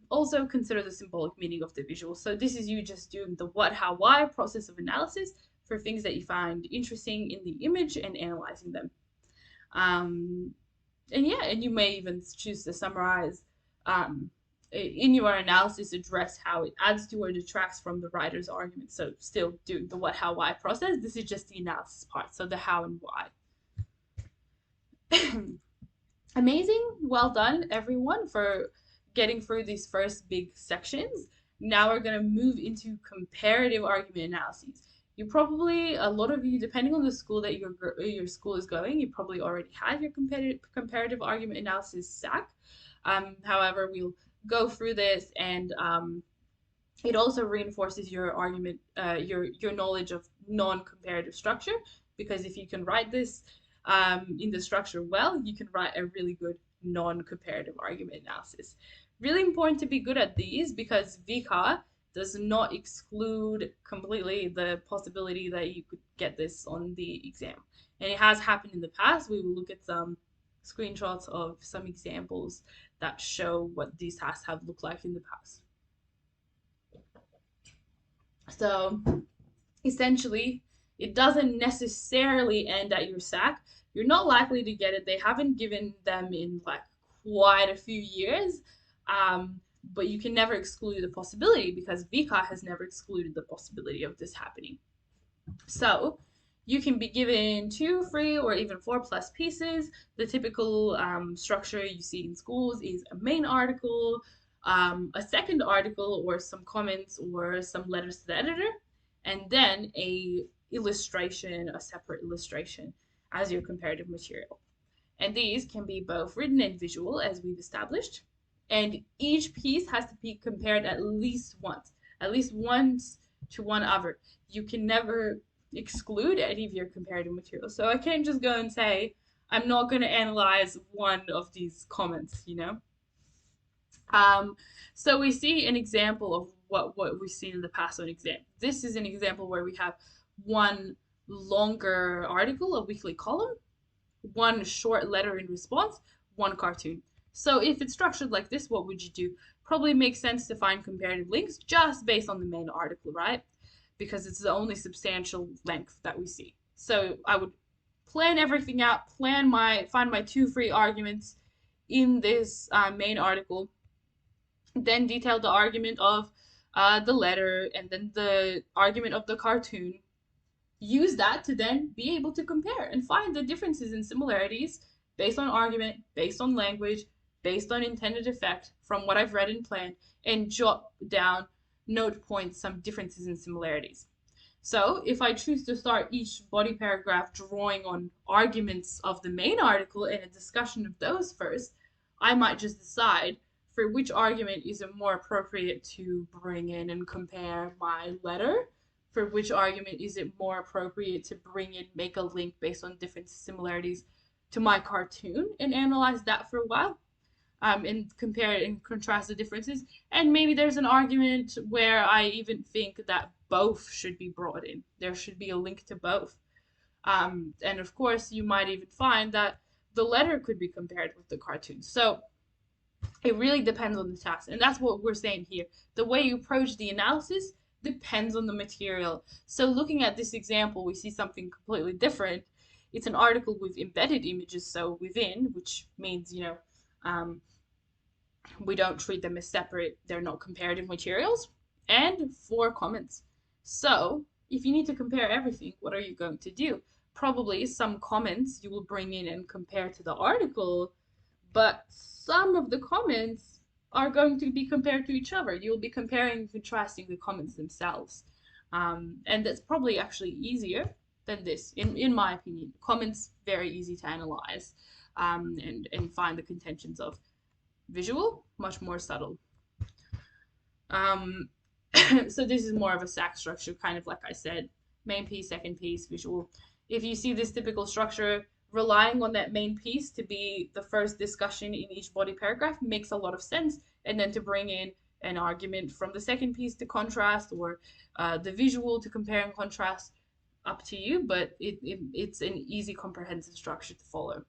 Also consider the symbolic meaning of the visual. So this is you just doing the what, how, why process of analysis for things that you find interesting in the image and analyzing them. And you may even choose to summarize in your analysis, address how it adds to or detracts from the writer's argument. So still doing the what, how, why process. This is just the analysis part, so the how and why. Amazing. Well done, everyone, for getting through these first big sections. Now we're going to move into comparative argument analyses. You probably, a lot of you, depending on the school that your school is going, you probably already had your comparative argument analysis SAC. However, we'll go through this, and it also reinforces your argument, your knowledge of non-comparative structure, because if you can write this in the structure well, you can write a really good non-comparative argument analysis. Really important to be good at these, because VCA does not exclude completely the possibility that you could get this on the exam. And it has happened in the past. We will look at some screenshots of some examples that show what these tasks have looked like in the past. So essentially, it doesn't necessarily end at your SAC. You're not likely to get it. They haven't given them in like quite a few years. But you can never exclude the possibility, because VCA has never excluded the possibility of this happening. So you can be given 2, 3, or even 4+ pieces. The typical structure you see in schools is a main article, a second article, or some comments or some letters to the editor, and then a separate illustration as your comparative material. And these can be both written and visual, as we've established. And each piece has to be compared at least once to one other. You can never exclude any of your comparative material. So I can't just go and say, I'm not going to analyze one of these comments, So we see an example of what we've seen in the past on exam. This is an example where we have one longer article, a weekly column, one short letter in response, one cartoon. So if it's structured like this, what would you do? Probably makes sense to find comparative links just based on the main article, right? Because it's the only substantial length that we see. So I would plan everything out, find my 2 free arguments in this main article, then detail the argument of the letter, and then the argument of the cartoon. Use that to then be able to compare and find the differences and similarities based on argument, based on language, based on intended effect from what I've read and planned, and jot down, note points, some differences and similarities. So if I choose to start each body paragraph drawing on arguments of the main article and a discussion of those first, I might just decide for which argument is it more appropriate to bring in and compare my letter, for which argument is it more appropriate to bring in, make a link based on different similarities to my cartoon, and analyze that for a while, and compare and contrast the differences. And maybe there's an argument where I even think that both should be brought in. There should be a link to both. And of course, you might even find that the letter could be compared with the cartoon. So it really depends on the task. And that's what we're saying here. The way you approach the analysis depends on the material. So looking at this example, we see something completely different. It's an article with embedded images, so within, which means, we don't treat them as separate. They're not comparative materials. And 4 comments. So if you need to compare everything, what are you going to do? Probably some comments you will bring in and compare to the article, but some of the comments are going to be compared to each other. You'll be comparing and contrasting the comments themselves. And that's probably actually easier than this, in my opinion. Comments, very easy to analyze, and find the contentions of. Visual, much more subtle. So this is more of a SAC structure, kind of like I said, main piece, second piece, visual. If you see this typical structure, relying on that main piece to be the first discussion in each body paragraph makes a lot of sense, and then to bring in an argument from the second piece to contrast, or the visual to compare and contrast, up to you, but it's an easy, comprehensive structure to follow.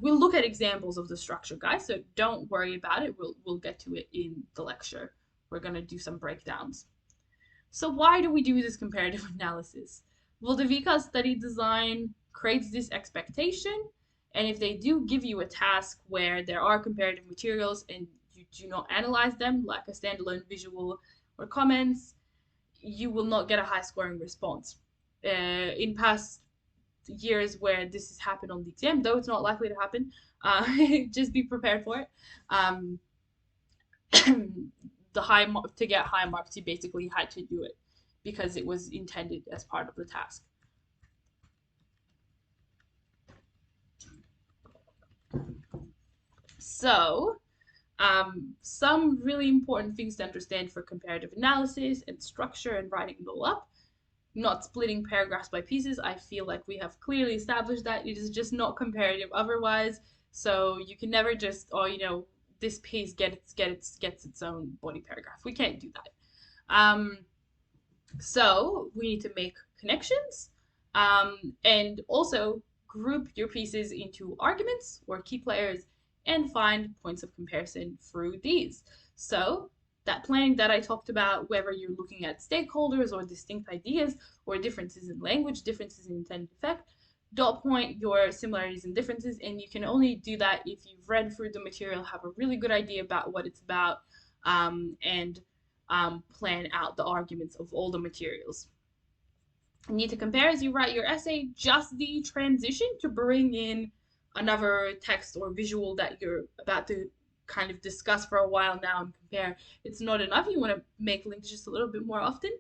We'll look at examples of the structure, guys, so don't worry about it. We'll get to it in the lecture. We're going to do some breakdowns. So why do we do this comparative analysis? Well, the VCA study design creates this expectation, and if they do give you a task where there are comparative materials and you do not analyze them, like a standalone visual or comments, you will not get a high scoring response. In past years where this has happened on the exam, though it's not likely to happen, just be prepared for it. To get high marks, you basically had to do it. because it was intended as part of the task. So, some really important things to understand for comparative analysis and structure and writing it all up. Not splitting paragraphs by pieces. I feel like we have clearly established that it is just not comparative otherwise. So you can never just, oh, this piece gets its own body paragraph. We can't do that. So we need to make connections, and also group your pieces into arguments or key players and find points of comparison through these. So that planning that I talked about, whether you're looking at stakeholders or distinct ideas or differences in language, differences in intended effect, dot point your similarities and differences, and you can only do that if you've read through the material, have a really good idea about what it's about, and plan out the arguments of all the materials. You need to compare as you write your essay just the transition to bring in another text or visual that you're about to kind of discuss for a while now and compare. It's not enough. You want to make links just a little bit more often.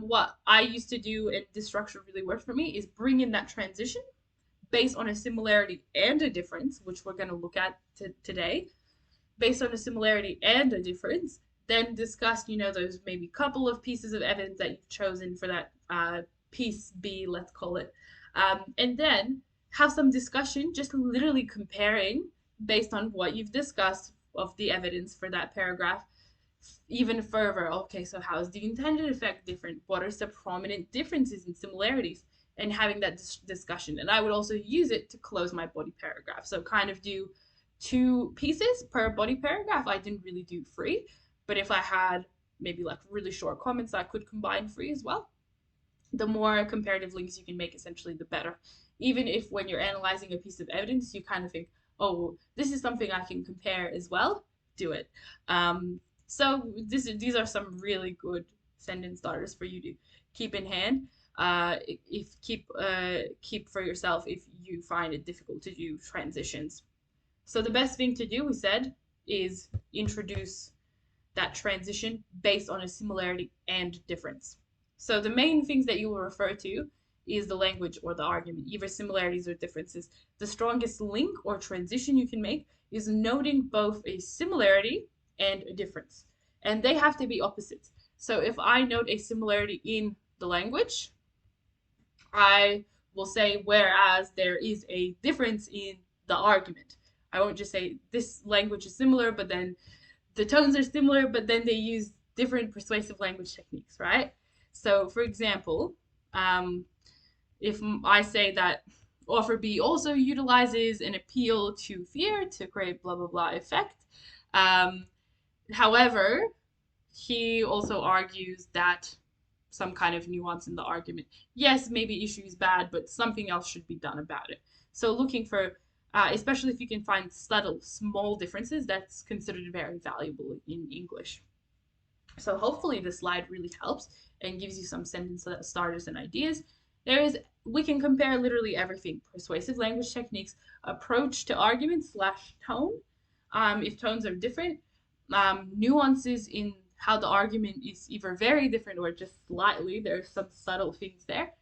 What I used to do, and this structure really worked for me, is bring in that transition based on a similarity and a difference, which we're going to look at today. Based on a similarity and a difference, then discuss, those maybe couple of pieces of evidence that you've chosen for that piece B, let's call it. And then have some discussion, just literally comparing based on what you've discussed of the evidence for that paragraph even further. Okay, so how is the intended effect different? What are some prominent differences and similarities? And having that discussion. And I would also use it to close my body paragraph. So kind of do 2 pieces per body paragraph. I didn't really do 3, but if I had maybe like really short comments, I could combine 3 as well. The more comparative links you can make, essentially, the better. Even if when you're analyzing a piece of evidence, you kind of think, oh, this is something I can compare as well, do it. So these are some really good sentence starters for you to keep in hand. Keep for yourself if you find it difficult to do transitions. So the best thing to do, we said, is introduce that transition based on a similarity and difference. So the main things that you will refer to is the language or the argument, either similarities or differences. The strongest link or transition you can make is noting both a similarity and a difference. And they have to be opposites. So if I note a similarity in the language, I will say, whereas there is a difference in the argument. I won't just say this language is similar, but then the tones are similar, but then they use different persuasive language techniques, right? So, for example, if I say that offer B also utilizes an appeal to fear to create blah, blah, blah effect. However, he also argues that some kind of nuance in the argument. Yes, maybe issue is bad, but something else should be done about it. So looking for, especially if you can find subtle, small differences, that's considered very valuable in English. So hopefully this slide really helps and gives you some sentence starters and ideas. We can compare literally everything: persuasive language techniques, approach to argument / tone, if tones are different, nuances in how the argument is either very different or just slightly. There's some subtle things there.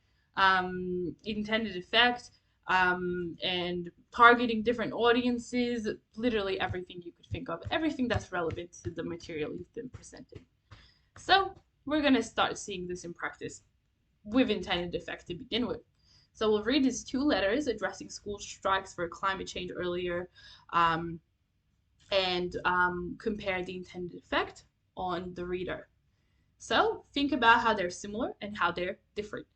Intended effect, and targeting different audiences, literally everything you could think of, everything that's relevant to the material you've been presenting. So we're going to start seeing this in practice with intended effect to begin with. So we'll read these 2 letters addressing school strikes for climate change earlier, and compare the intended effect on the reader. So think about how they're similar and how they're different,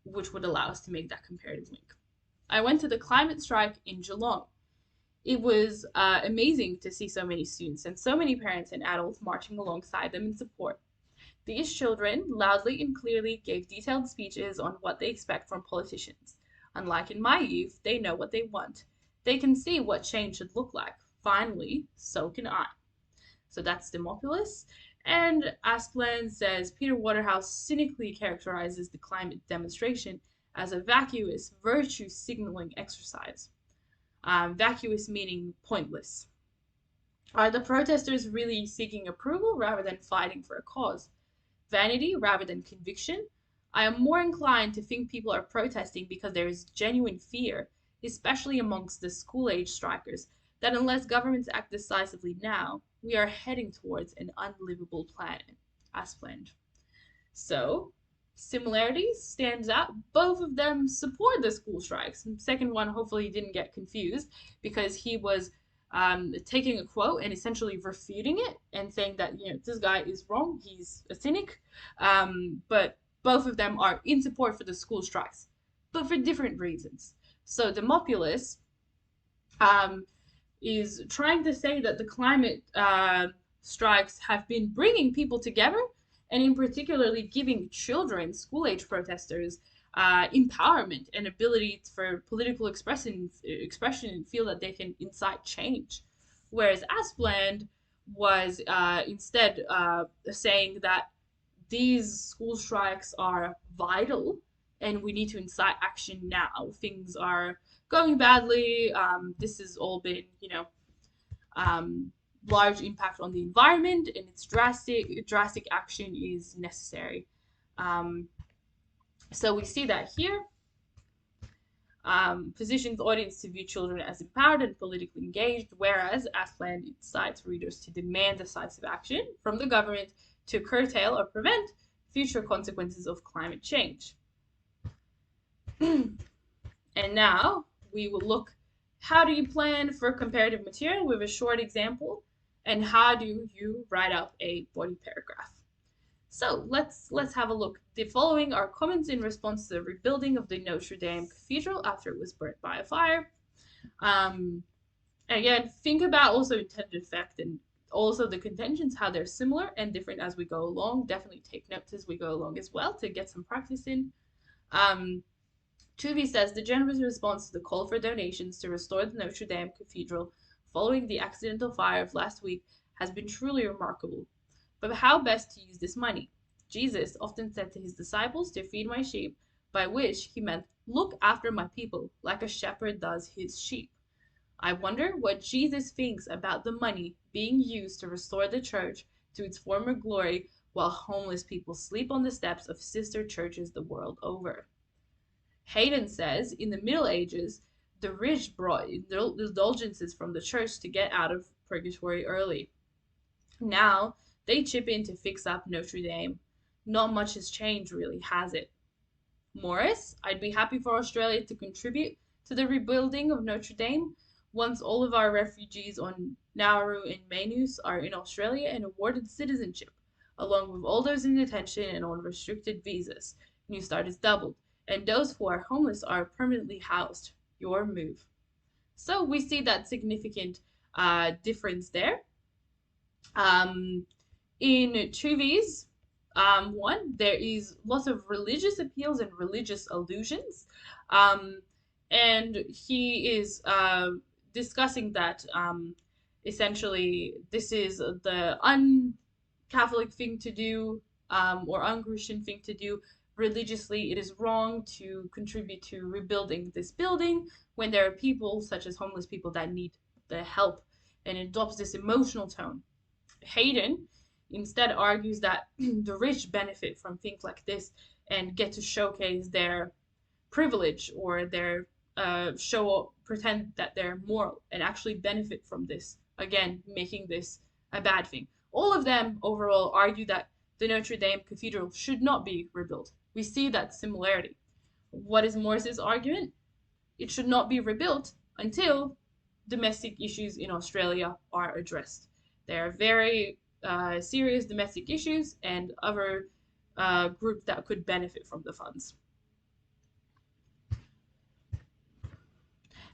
which would allow us to make that comparative link. I went to the climate strike in Geelong. It was amazing to see so many students and so many parents and adults marching alongside them in support. These children loudly and clearly gave detailed speeches on what they expect from politicians. Unlike in my youth, they know what they want. They can see what change should look like. Finally, so can I. So that's Demopoulos. And Asplan says Peter Waterhouse cynically characterizes the climate demonstration as a vacuous, virtue-signaling exercise. Vacuous meaning pointless. Are the protesters really seeking approval rather than fighting for a cause? vanity rather than conviction, I am more inclined to think people are protesting because there is genuine fear, especially amongst the school age strikers, that unless governments act decisively now, we are heading towards an unlivable planet, as planned. So, similarities stands out. Both of them support the school strikes. And the second one, hopefully, you didn't get confused because he was taking a quote and essentially refuting it and saying that this guy is wrong. He's a cynic. But both of them are in support for the school strikes, but for different reasons. So Demopulus um, is trying to say that the climate strikes have been bringing people together, and in particularly giving children, school age protesters, empowerment and ability for political expression and feel that they can incite change. Whereas Aspland was instead saying that these school strikes are vital and we need to incite action now. Things are going badly. This has all been, um, large impact on the environment, and it's drastic action is necessary. Um, so we see that here. Positions the audience to view children as empowered and politically engaged, whereas Aspland incites readers to demand decisive action from the government to curtail or prevent future consequences of climate change. And now we will look, how do you plan for comparative material with a short example, and how do you write up a body paragraph? So let's have a look. The following are comments in response to the rebuilding of the Notre Dame Cathedral after it was burnt by a fire. Again, think about also intended effect and also the contentions, how they're similar and different as we go along. Definitely take notes as we go along as well to get some practice in. Tuvey says the generous response to the call for donations to restore the Notre Dame Cathedral following the accidental fire of last week has been truly remarkable. But how best to use this money? Jesus often said to his disciples to feed my sheep, by which he meant look after my people like a shepherd does his sheep. I wonder what Jesus thinks about the money being used to restore the church to its former glory while homeless people sleep on the steps of sister churches the world over. Hayden says in the Middle Ages, the rich brought indulgences from the church to get out of purgatory early. Now, they chip in to fix up Notre Dame. Not much has changed, really, has it? Morris, I'd be happy for Australia to contribute to the rebuilding of Notre Dame once all of our refugees on Nauru and Manus are in Australia and awarded citizenship, along with all those in detention and on restricted visas. New Start is doubled, and those who are homeless are permanently housed. Your move. So we see that significant difference there. In Tuvey's one, there is lots of religious appeals and religious allusions. And he is discussing that essentially this is the un-Catholic thing to do, or un-Christian thing to do. Religiously, it is wrong to contribute to rebuilding this building when there are people, such as homeless people, that need the help, and adopts this emotional tone. Hayden instead argues that the rich benefit from things like this and get to showcase their privilege or their pretend that they're moral and actually benefit from this, again making this a bad thing. All of them overall argue that the Notre Dame Cathedral should not be rebuilt. We see that similarity. What is Morris's argument? It should not be rebuilt until domestic issues in Australia are addressed. There are very serious domestic issues and other groups that could benefit from the funds.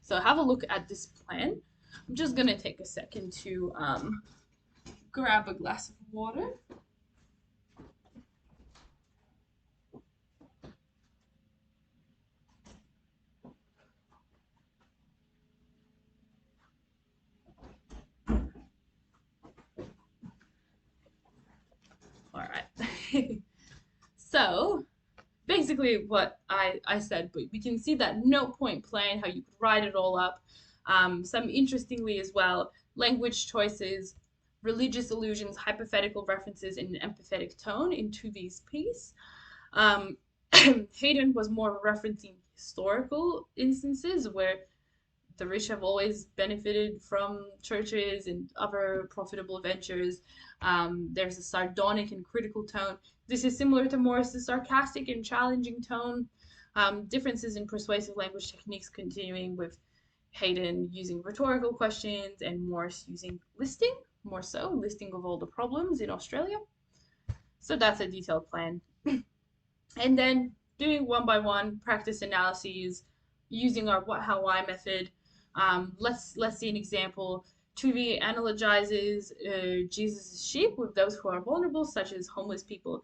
So have a look at this plan. I'm just going to take a second to grab a glass of water. All right. So basically what I said, but we can see that note point plan, how you could write it all up. Some interestingly as well, language choices, religious allusions, hypothetical references, and an empathetic tone in Tuvi's piece. Um, Hayden was more referencing historical instances where the rich have always benefited from churches and other profitable ventures. There's a sardonic and critical tone. This is similar to Morris's sarcastic and challenging tone. Differences in persuasive language techniques continuing with Hayden using rhetorical questions and Morris using listing, more so, listing of all the problems in Australia. So that's a detailed plan. And then doing one by one practice analyses using our what, how, why method. Let's see an example. Tuvi analogizes Jesus' sheep with those who are vulnerable, such as homeless people.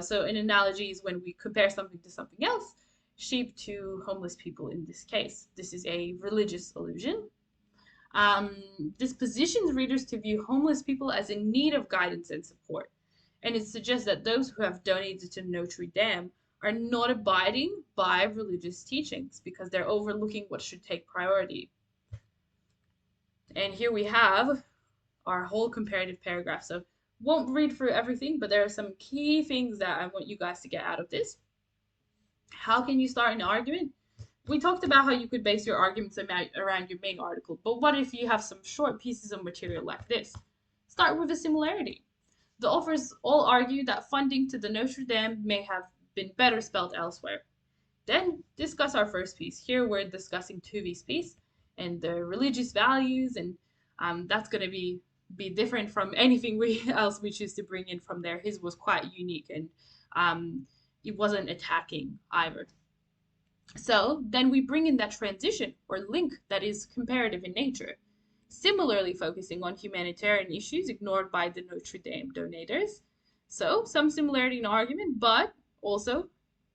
So an analogy is when we compare something to something else, sheep to homeless people in this case. This is a religious allusion. This positions readers to view homeless people as in need of guidance and support. And it suggests that those who have donated to Notre Dame are not abiding by religious teachings because they're overlooking what should take priority. And here we have our whole comparative paragraph. So won't read through everything, but there are some key things that I want you guys to get out of this. How can you start an argument? We talked about how you could base your arguments around your main article, but what if you have some short pieces of material like this? Start with a similarity. The authors all argue that funding to the Notre Dame may have been better spelled elsewhere. Then discuss our first piece. Here we're discussing Tuvi's piece and the religious values, and that's going to be different from anything else we choose to bring in from there. His was quite unique, and it wasn't attacking either. So then we bring in that transition or link that is comparative in nature, similarly focusing on humanitarian issues ignored by the Notre Dame donators. So some similarity in argument, but also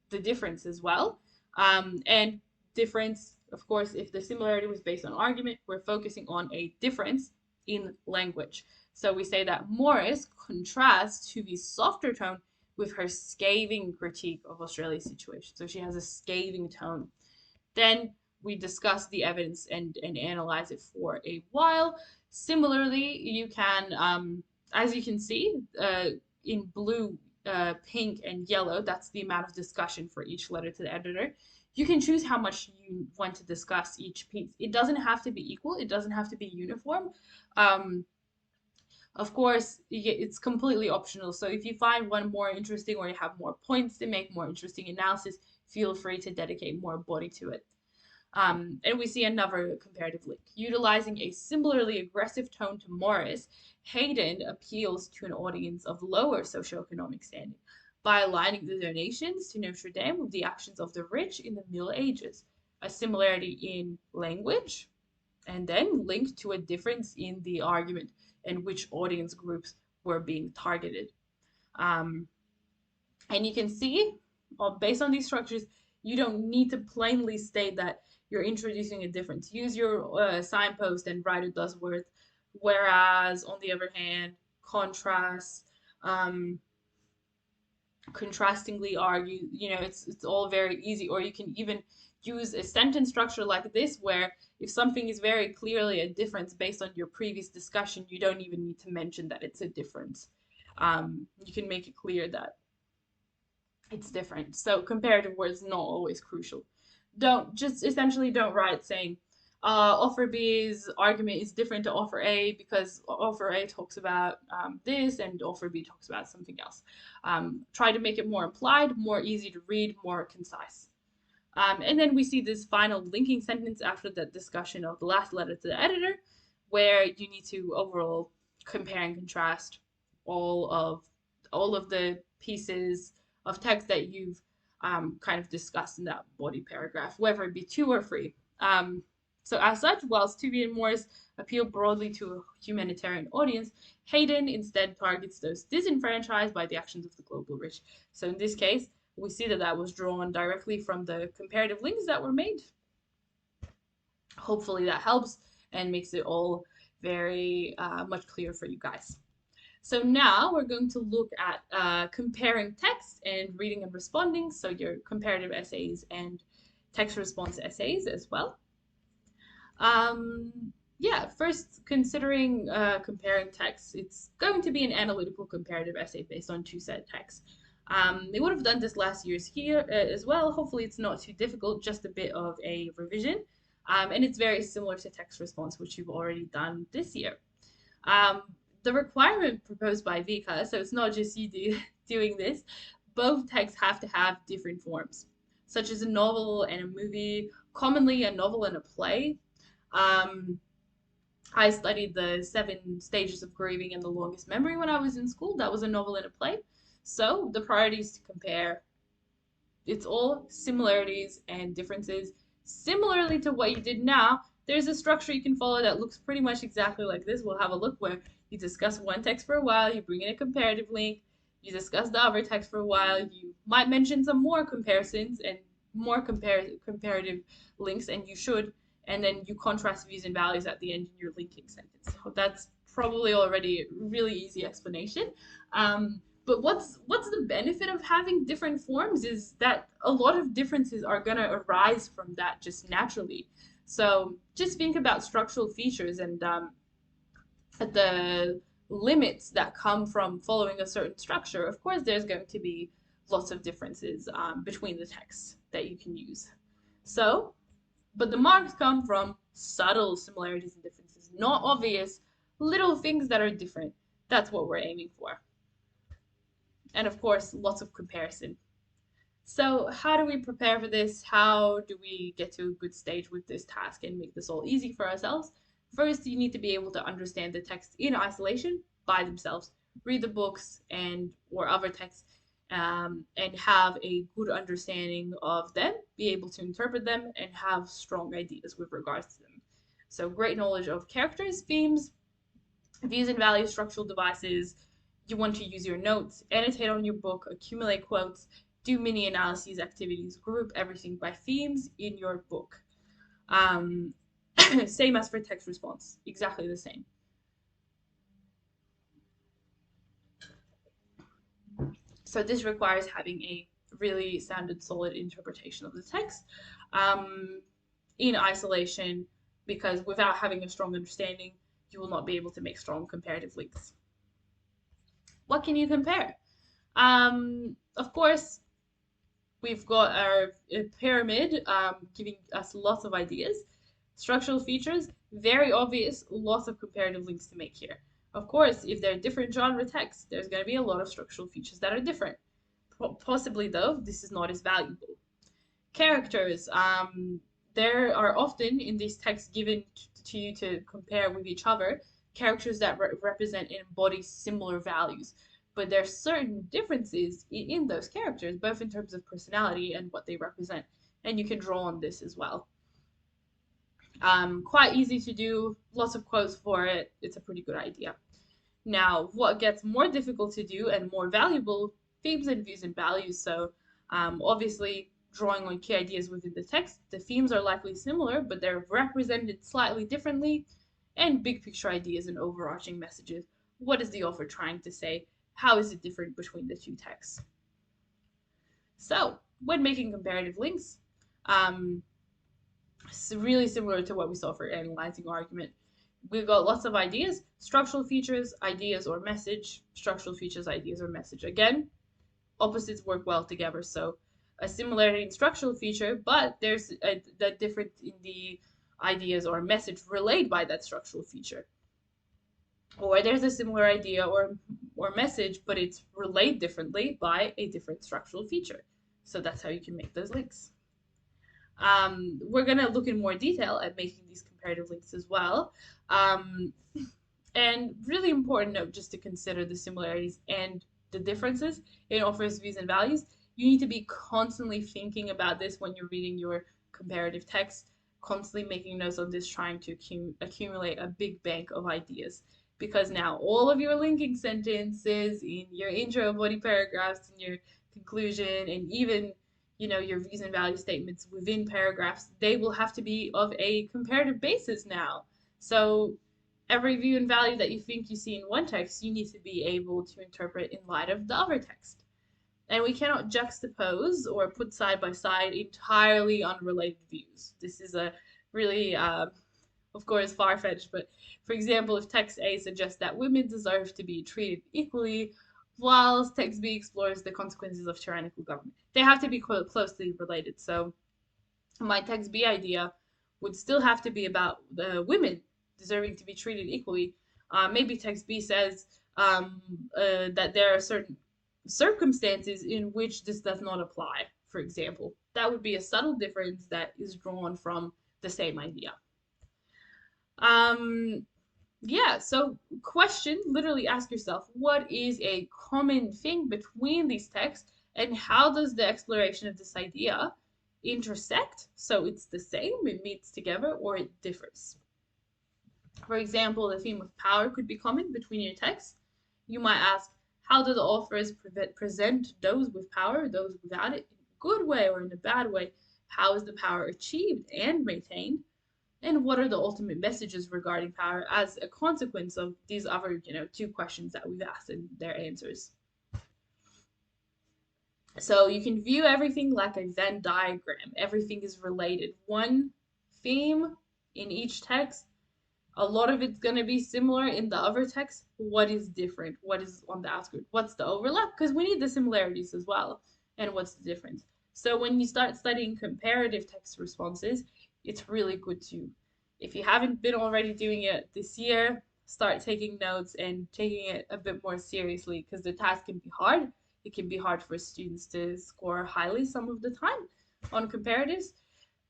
the difference as well. And difference, of course, if the similarity was based on argument, we're focusing on a difference in language. So we say that Morris contrasts Tuvi's softer tone with her scathing critique of Australia's situation. So she has a scathing tone. Then we discuss the evidence and analyze it for a while. Similarly, you can, as you can see, in blue, pink, and yellow, that's the amount of discussion for each letter to the editor. You can choose how much you want to discuss each piece. It doesn't have to be equal. It doesn't have to be uniform. Of course, it's completely optional. So if you find one more interesting or you have more points to make, more interesting analysis, feel free to dedicate more body to it. And we see another comparative link. Utilizing a similarly aggressive tone to Morris, Hayden appeals to an audience of lower socioeconomic standing by aligning the donations to Notre Dame with the actions of the rich in the Middle Ages. A similarity in language, and then linked to a difference in the argument and which audience groups were being targeted. And you can see, based on these structures, you don't need to plainly state that you're introducing a difference. Use your signpost and write a buzzword. Whereas, on the other hand, contrast, contrastingly argue, it's all very easy. Or you can even use a sentence structure like this where if something is very clearly a difference based on your previous discussion, you don't even need to mention that it's a difference. You can make it clear that it's different. So comparative words not always crucial. Essentially don't write saying offer B's argument is different to offer A because offer A talks about this and offer B talks about something else. Try to make it more implied, more easy to read, more concise. And then we see this final linking sentence after that discussion of the last letter to the editor, where you need to overall compare and contrast all of the pieces of text that you've kind of discussed in that body paragraph, whether it be 2 or 3. So as such, whilst Tuvi and Morris appeal broadly to a humanitarian audience, Hayden instead targets those disenfranchised by the actions of the global rich. So in this case, we see that was drawn directly from the comparative links that were made. Hopefully that helps and makes it all very much clearer for you guys. So now we're going to look at comparing text and reading and responding, so your comparative essays and text response essays as well. Yeah, first considering comparing texts, it's going to be an analytical comparative essay based on two set texts. They would have done this last year's here as well. Hopefully, it's not too difficult, just a bit of a revision. And it's very similar to text response, which you've already done this year. Um, the requirement proposed by Vika, so it's not just doing this, both texts have to have different forms, such as a novel and a movie, commonly a novel and a play. Um, I studied the 7 stages of grieving and the longest memory when I was in school. That was a novel and a play. So the priority is to compare. It's all similarities and differences. Similarly to what you did now, there's a structure you can follow that looks pretty much exactly like this. We'll have a look where you discuss one text for a while, you bring in a comparative link, you discuss the other text for a while, you might mention some more comparisons and more comparative links, and you should, and then you contrast views and values at the end in your linking sentence. So that's probably already a really easy explanation. But what's the benefit of having different forms is that a lot of differences are going to arise from that just naturally. So just think about structural features and the limits that come from following a certain structure. Of course, there's going to be lots of differences between the texts that you can use. So, but the marks come from subtle similarities and differences, not obvious little things that are different. That's what we're aiming for. And of course, lots of comparison. So, how do we prepare for this? How do we get to a good stage with this task and make this all easy for ourselves? First, you need to be able to understand the text in isolation by themselves. Read the books and or other texts and have a good understanding of them, be able to interpret them, and have strong ideas with regards to them. So, great knowledge of characters, themes, views and values, structural devices. You want to use your notes, annotate on your book, accumulate quotes, do mini analyses activities, group everything by themes in your book. Um, Same as for text response, exactly the same. So this requires having a really sounded, solid interpretation of the text um, in isolation, because without having a strong understanding, you will not be able to make strong comparative links. What can you compare? Of course, we've got our pyramid giving us lots of ideas. Structural features, very obvious, lots of comparative links to make here. Of course, if they're different genre texts, there's going to be a lot of structural features that are different. Possibly, though, this is not as valuable. Characters, there are often in these texts given to you to compare with each other, characters that represent and embody similar values. But there are certain differences in those characters, both in terms of personality and what they represent. And you can draw on this as well. Quite easy to do, lots of quotes for it. It's a pretty good idea. Now, what gets more difficult to do and more valuable, themes and views and values. So, obviously, drawing on key ideas within the text, the themes are likely similar, but they're represented slightly differently, and big picture ideas and overarching messages. What is the author trying to say? How is it different between the two texts? So, when making comparative links, it's really similar to what we saw for analyzing argument. We've got lots of ideas, structural features, ideas, or message, structural features, ideas, or message. Again, opposites work well together. So a similarity in structural feature, but there's the difference in the ideas or message relayed by that structural feature. Or there's a similar idea or message, but it's relayed differently by a different structural feature. So that's how you can make those links. We're going to look in more detail at making these comparative links as well. And really important note just to consider the similarities and the differences in authors' views and values. You need to be constantly thinking about this when you're reading your comparative text, constantly making notes on this, trying to accumulate a big bank of ideas. Because now all of your linking sentences in your intro, body paragraphs, and your conclusion, and even your views and value statements within paragraphs, they will have to be of a comparative basis now. So every view and value that you think you see in one text, you need to be able to interpret in light of the other text. And we cannot juxtapose or put side by side entirely unrelated views. This is a really of course, far-fetched, but for example, if text A suggests that women deserve to be treated equally, whilst text B explores the consequences of tyrannical government, they have to be closely related. So my text B idea would still have to be about the women deserving to be treated equally. Maybe text B says that there are certain circumstances in which this does not apply, for example. That would be a subtle difference that is drawn from the same idea. Um, yeah, so question, literally ask yourself, what is a common thing between these texts and how does the exploration of this idea intersect? So it's the same, it meets together, or it differs. For example, the theme of power could be common between your texts. You might ask, how do the authors present those with power, those without it, in a good way or in a bad way? How is the power achieved and maintained? And what are the ultimate messages regarding power as a consequence of these other, two questions that we've asked and their answers? So you can view everything like a Venn diagram. Everything is related. One theme in each text, a lot of it's going to be similar in the other text. What is different? What is on the outskirts? What's the overlap? Because we need the similarities as well. And what's the difference? So when you start studying comparative text responses, it's really good to, if you haven't been already doing it this year, start taking notes and taking it a bit more seriously because the task can be hard. It can be hard for students to score highly some of the time on comparatives.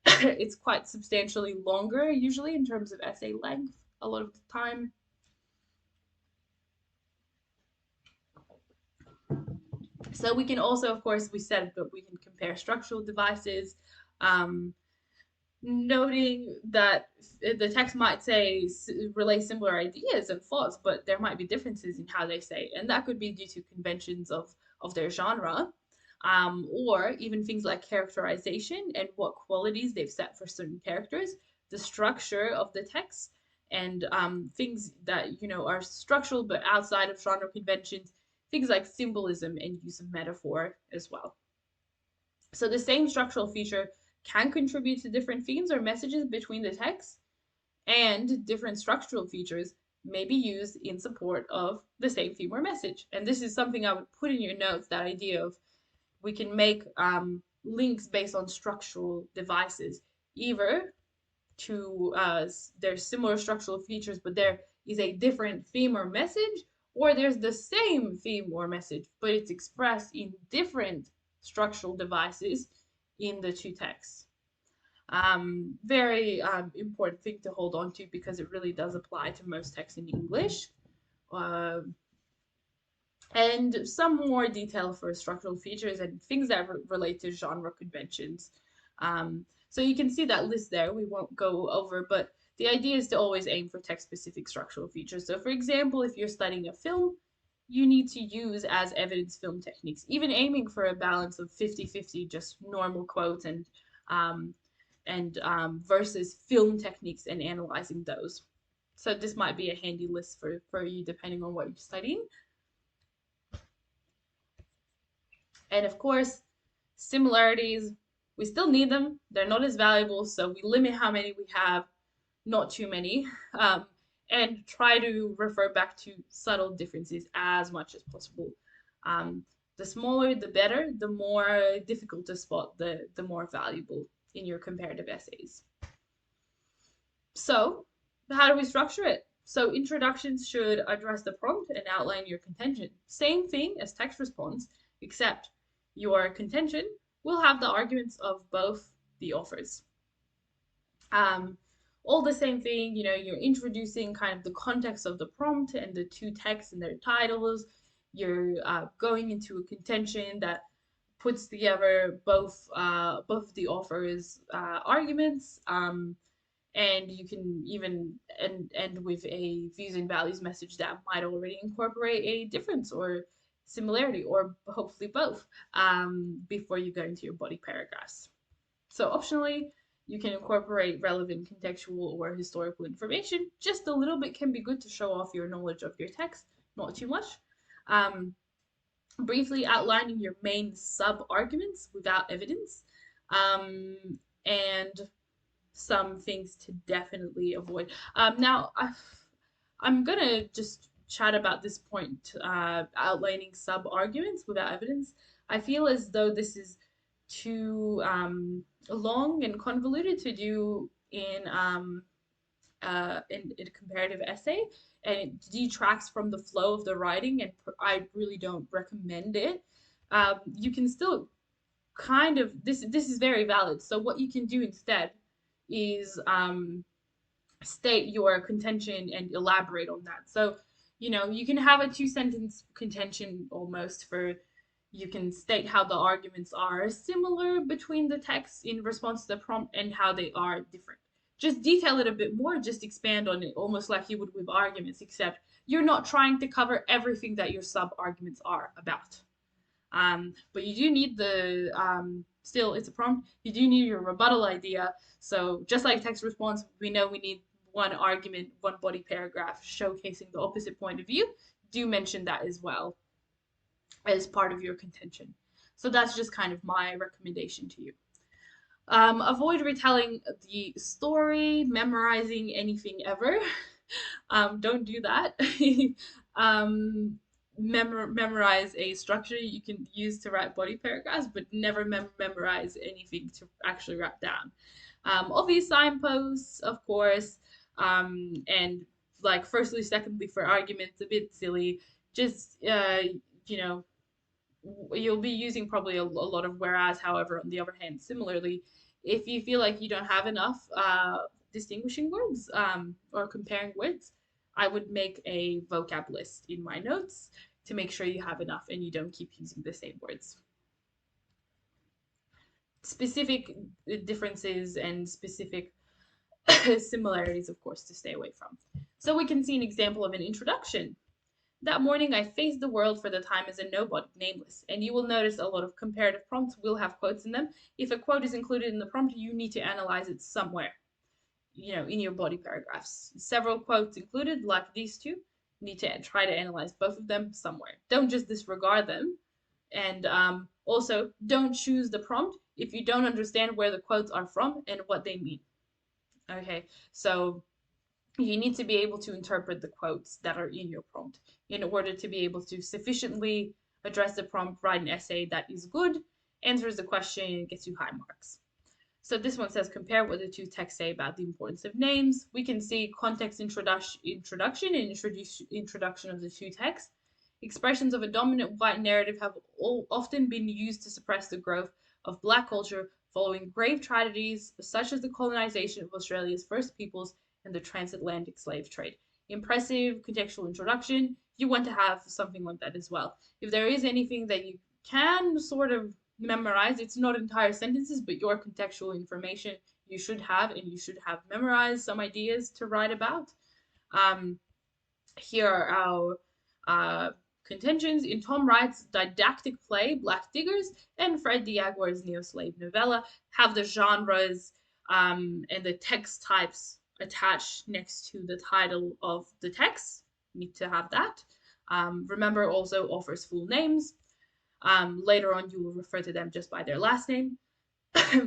It's quite substantially longer usually in terms of essay length a lot of the time. So we can also, of course, we said that we can compare structural devices, um, noting that the text might say relay similar ideas and thoughts, but there might be differences in how they say, and that could be due to conventions of their genre, or even things like characterization and what qualities they've set for certain characters, the structure of the text, and things that are structural but outside of genre conventions, things like symbolism and use of metaphor as well. So the same structural feature can contribute to different themes or messages between the texts, and different structural features may be used in support of the same theme or message. And this is something I would put in your notes, that idea of we can make links based on structural devices, either to there's similar structural features, but there is a different theme or message, or there's the same theme or message, but it's expressed in different structural devices in the two texts. Very important thing to hold on to because it really does apply to most texts in English. Uh, and some more detail for structural features and things that relate to genre conventions. So you can see that list there. We won't go over, but the idea is to always aim for text-specific structural features. So for example, if you're studying a film, you need to use as evidence film techniques, even aiming for a balance of 50-50, just normal quotes um, versus film techniques and analyzing those. So this might be a handy list for you depending on what you're studying. And of course, similarities, we still need them. They're not as valuable, so we limit how many we have, not too many, and try to refer back to subtle differences as much as possible. The smaller, the better, the more difficult to spot, the more valuable in your comparative essays. So, how do we structure it? So, introductions should address the prompt and outline your contention. Same thing as text response, except your contention will have the arguments of both the authors. All the same thing, you're introducing kind of the context of the prompt and the two texts and their titles. You're going into a contention that puts together both the author's arguments, and you can even end with a views and values message that might already incorporate a difference or similarity, or hopefully both, before you go into your body paragraphs. So optionally, you can incorporate relevant contextual or historical information. Just a little bit can be good to show off your knowledge of your text, not too much. Briefly outlining your main sub-arguments without evidence, and some things to definitely avoid. Now, I'm gonna just chat about this point, outlining sub arguments without evidence. I feel as though this is too long and convoluted to do in a comparative essay, and it detracts from the flow of the writing, and I really don't recommend it. You can still kind of this is very valid. So what you can do instead is state your contention and elaborate on that. So, you can have a two-sentence contention almost for you can state how the arguments are similar between the texts in response to the prompt and how they are different. Just detail it a bit more, just expand on it almost like you would with arguments, except you're not trying to cover everything that your sub arguments are about. But you do need still, it's a prompt, you do need your rebuttal idea. So just like text response, we know we need one argument, one body paragraph showcasing the opposite point of view. Do mention that as well as part of your contention. So that's just kind of my recommendation to you. Avoid retelling the story, memorizing anything ever. Don't do that. Memorize a structure you can use to write body paragraphs, but never memorize anything to actually write down. Obvious signposts, of course, and like firstly, secondly, for arguments, a bit silly. Just you know, you'll be using probably a lot of whereas, however, on the other hand, similarly, if you feel like you don't have enough distinguishing words or comparing words, I would make a vocab list in my notes to make sure you have enough and you don't keep using the same words. Specific differences and specific similarities, of course, to stay away from. So we can see an example of an introduction. That morning I faced the world for the time as a nobody, nameless, and you will notice a lot of comparative prompts will have quotes in them. If a quote is included in the prompt, you need to analyze it somewhere, in your body paragraphs. Several quotes included, like these two, you need to try to analyze both of them somewhere. Don't just disregard them. And also, don't choose the prompt if you don't understand where the quotes are from and what they mean. Okay, so you need to be able to interpret the quotes that are in your prompt in order to be able to sufficiently address the prompt, write an essay that is good, answers the question, and gets you high marks. So this one says compare what the two texts say about the importance of names. We can see context introduction and introduction of the two texts. Expressions of a dominant white narrative have often been used to suppress the growth of black culture following grave tragedies such as the colonization of Australia's first peoples and the transatlantic slave trade. Impressive contextual introduction. You want to have something like that as well. If there is anything that you can sort of memorize, it's not entire sentences, but your contextual information you should have, and you should have memorized some ideas to write about. Here are our contentions. In Tom Wright's didactic play, Black Diggers, and Fred de Aguirre's neo-slave novella, have the genres and the text types attached next to the title of the text. You need to have that. Remember, also offers full names. Later on, you will refer to them just by their last name.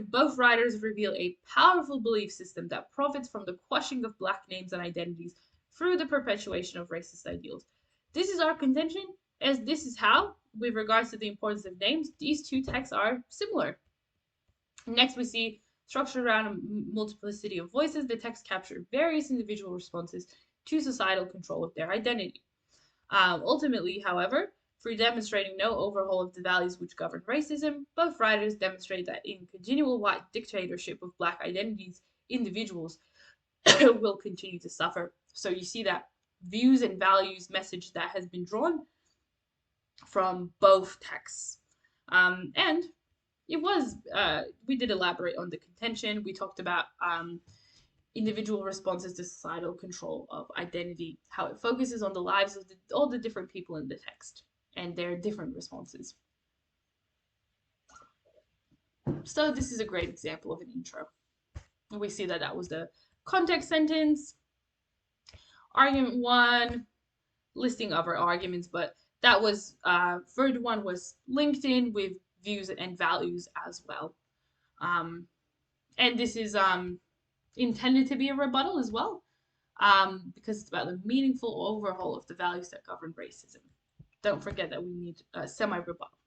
Both writers reveal a powerful belief system that profits from the quashing of black names and identities through the perpetuation of racist ideals. This is our contention, as this is how, with regards to the importance of names, these two texts are similar. Next, we see structured around a multiplicity of voices. The text capture various individual responses to societal control of their identity. Ultimately, however, through demonstrating no overhaul of the values which govern racism, both writers demonstrate that in continual white dictatorship of black identities, individuals will continue to suffer. So you see that views and values message that has been drawn from both texts. And it was, we did elaborate on the contention. We talked about individual responses to societal control of identity, how it focuses on the lives of all the different people in the text and their different responses. So this is a great example of an intro. We see that that was the context sentence. Argument one, listing other arguments, but that was, third one was linked in with views and values as well. And this is intended to be a rebuttal as well, because it's about the meaningful overhaul of the values that govern racism. Don't forget that we need a semi-rebuttal.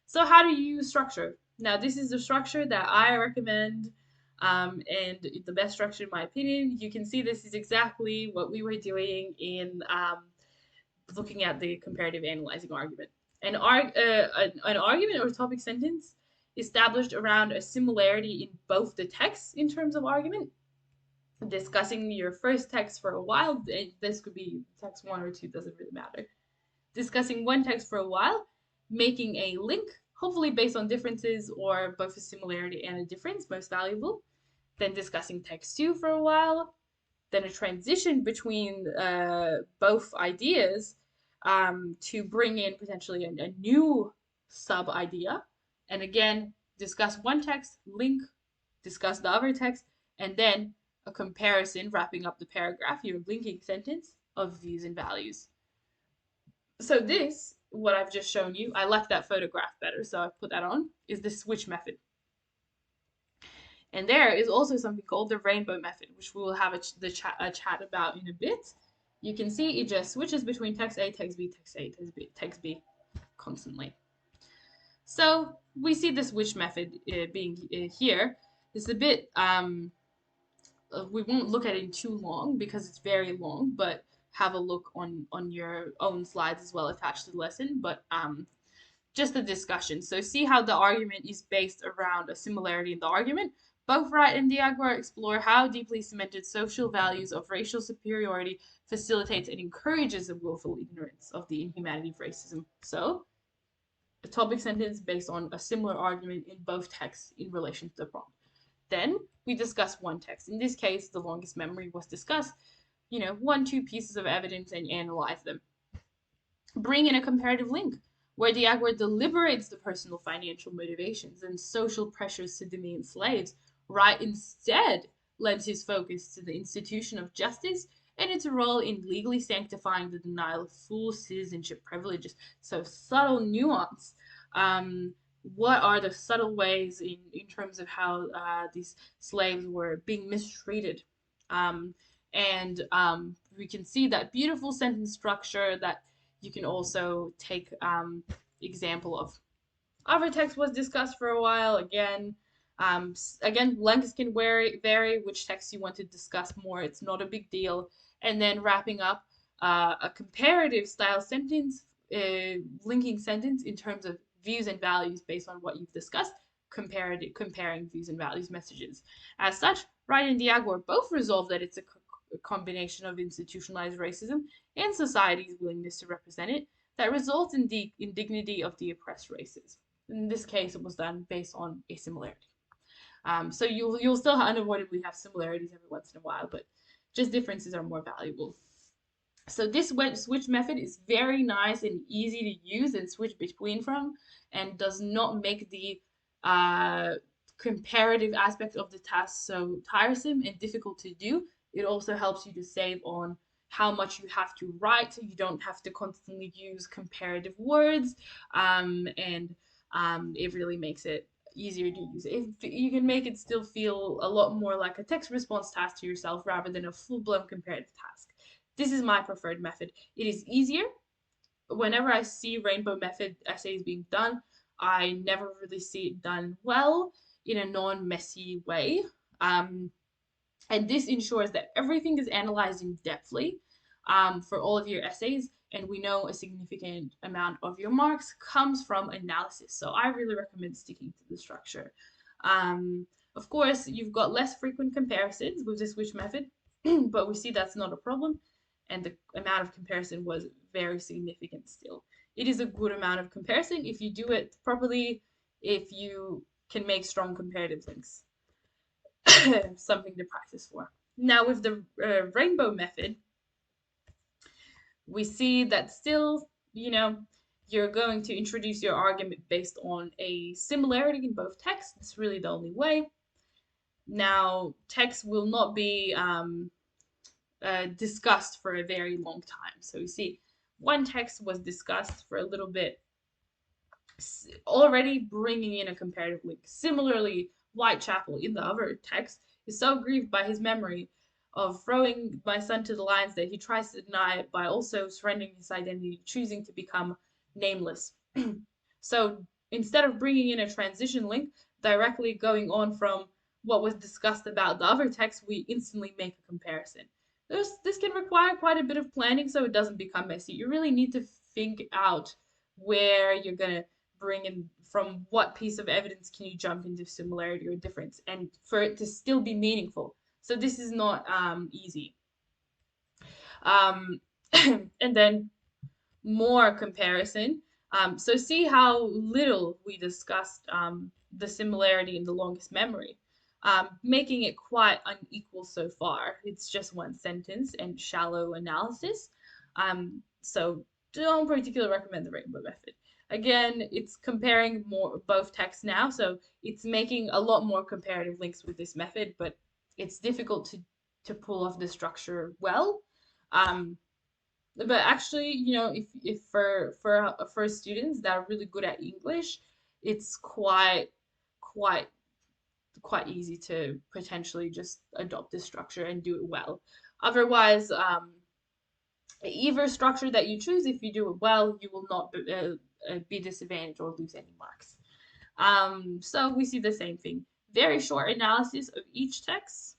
So how do you structure? Now, this is the structure that I recommend, and the best structure in my opinion. You can see this is exactly what we were doing in looking at the comparative analyzing argument. An argument or topic sentence established around a similarity in both the texts in terms of argument, discussing your first text for a while. This could be text 1 or 2, doesn't really matter. Discussing one text for a while, making a link, hopefully based on differences or both a similarity and a difference, most valuable. Then discussing text 2 for a while, then a transition between both ideas, to bring in potentially a new sub idea. And again, discuss one text, link, discuss the other text, and then a comparison wrapping up the paragraph, your linking sentence of views and values. So this, what I've just shown you, I like that photograph better, so I put that on, is the switch method. And there is also something called the rainbow method, which we will have a chat about in a bit. You can see it just switches between text A, text B, text A, text B constantly. So we see the switch method being here. It's a bit, we won't look at it in too long because it's very long, but have a look on your own slides as well attached to the lesson. But just a discussion. So see how the argument is based around a similarity in the argument. Both Wright and Diagua explore how deeply cemented social values of racial superiority facilitates and encourages the willful ignorance of the inhumanity of racism. So, a topic sentence based on a similar argument in both texts in relation to the prompt. Then we discuss one text. In this case, the longest memory was discussed, 1-2 pieces of evidence and analyze them. Bring in a comparative link, where Diagua deliberates the personal financial motivations and social pressures to demean slaves. Wright instead lends his focus to the institution of justice and its role in legally sanctifying the denial of full citizenship privileges. So subtle nuance. What are the subtle ways in terms of how these slaves were being mistreated? We can see that beautiful sentence structure that you can also take example of. Other text was discussed for a while. Again, lengths can vary which text you want to discuss more. It's not a big deal. And then wrapping up a comparative style sentence, linking sentence in terms of views and values based on what you've discussed, comparing views and values messages. As such, Wright and Diagua both resolve that it's a combination of institutionalized racism and society's willingness to represent it that results in the indignity of the oppressed races. In this case, it was done based on a similarity. So you'll still unavoidably have similarities every once in a while, but just differences are more valuable. So this switch method is very nice and easy to use and switch between from, and does not make the comparative aspect of the task so tiresome and difficult to do. It also helps you to save on how much you have to write. You don't have to constantly use comparative words, and it really makes it easier to use. You can make it still feel a lot more like a text response task to yourself rather than a full-blown comparative task. This is my preferred method. It is easier. Whenever I see rainbow method essays being done, I never really see it done well in a non-messy way. And this ensures that everything is analyzed in depthly for all of your essays, and we know a significant amount of your marks comes from analysis. So I really recommend sticking to the structure. Of course, you've got less frequent comparisons with the switch method, but we see that's not a problem, and the amount of comparison was very significant still. It is a good amount of comparison if you do it properly, if you can make strong comparative links. Something to practice for. Now with the rainbow method, we see that still, you're going to introduce your argument based on a similarity in both texts. It's really the only way. Now, text will not be discussed for a very long time. So you see, one text was discussed for a little bit, already bringing in a comparative link. Similarly, Whitechapel in the other text is so grieved by his memory of throwing my son to the lions that he tries to deny it by also surrendering his identity, choosing to become nameless. So instead of bringing in a transition link directly going on from what was discussed about the other text, we instantly make a comparison. This can require quite a bit of planning so it doesn't become messy. You really need to think out where you're going to bring in, from what piece of evidence can you jump into similarity or difference, and for it to still be meaningful. So this is not easy. Um, and then more comparison. So see how little we discussed the similarity in the longest memory, making it quite unequal so far. It's just one sentence and shallow analysis. So don't particularly recommend the rainbow method. Again, it's comparing more both texts now, so it's making a lot more comparative links with this method, but it's difficult to pull off the structure well. Um, but actually, if for students that are really good at English, it's quite quite easy to potentially just adopt this structure and do it well. Otherwise, either structure that you choose, if you do it well, you will not be disadvantaged or lose any marks. So we see the same thing. Very short analysis of each text.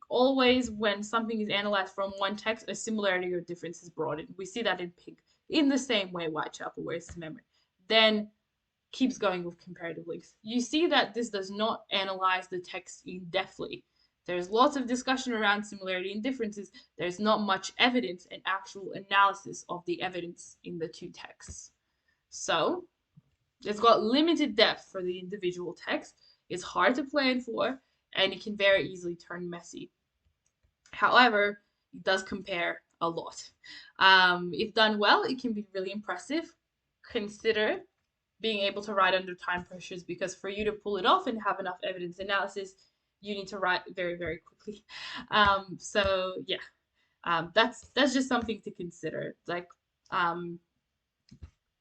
Always when something is analyzed from one text, a similarity or difference is brought in. We see that in pink. In the same way, Whitechapel, where it's memory. Then keeps going with comparative links. You see that this does not analyze the text in depthly. There's lots of discussion around similarity and differences. There's not much evidence and actual analysis of the evidence in the two texts. So it's got limited depth for the individual text. It's hard to plan for, and it can very easily turn messy. However, it does compare a lot. If done well, it can be really impressive. Consider being able to write under time pressures, because for you to pull it off and have enough evidence analysis, you need to write very, very quickly. So yeah, that's just something to consider, like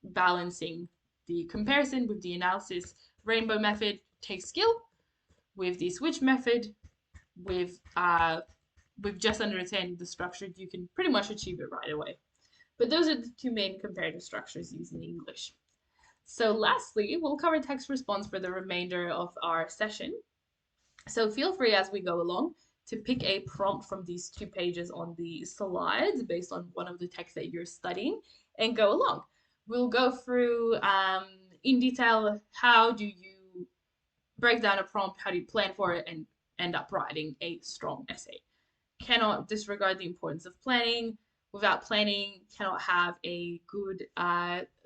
balancing the comparison with the analysis. Rainbow method takes skill. With the switch method, with just understanding the structure, you can pretty much achieve it right away. But those are the two main comparative structures used in English. So lastly, we'll cover text response for the remainder of our session. So feel free as we go along to pick a prompt from these 2 pages on the slides based on one of the texts that you're studying and go along. We'll go through in detail how do you break down a prompt, how do you plan for it, and end up writing a strong essay. Cannot disregard the importance of planning. Without planning, cannot have a good,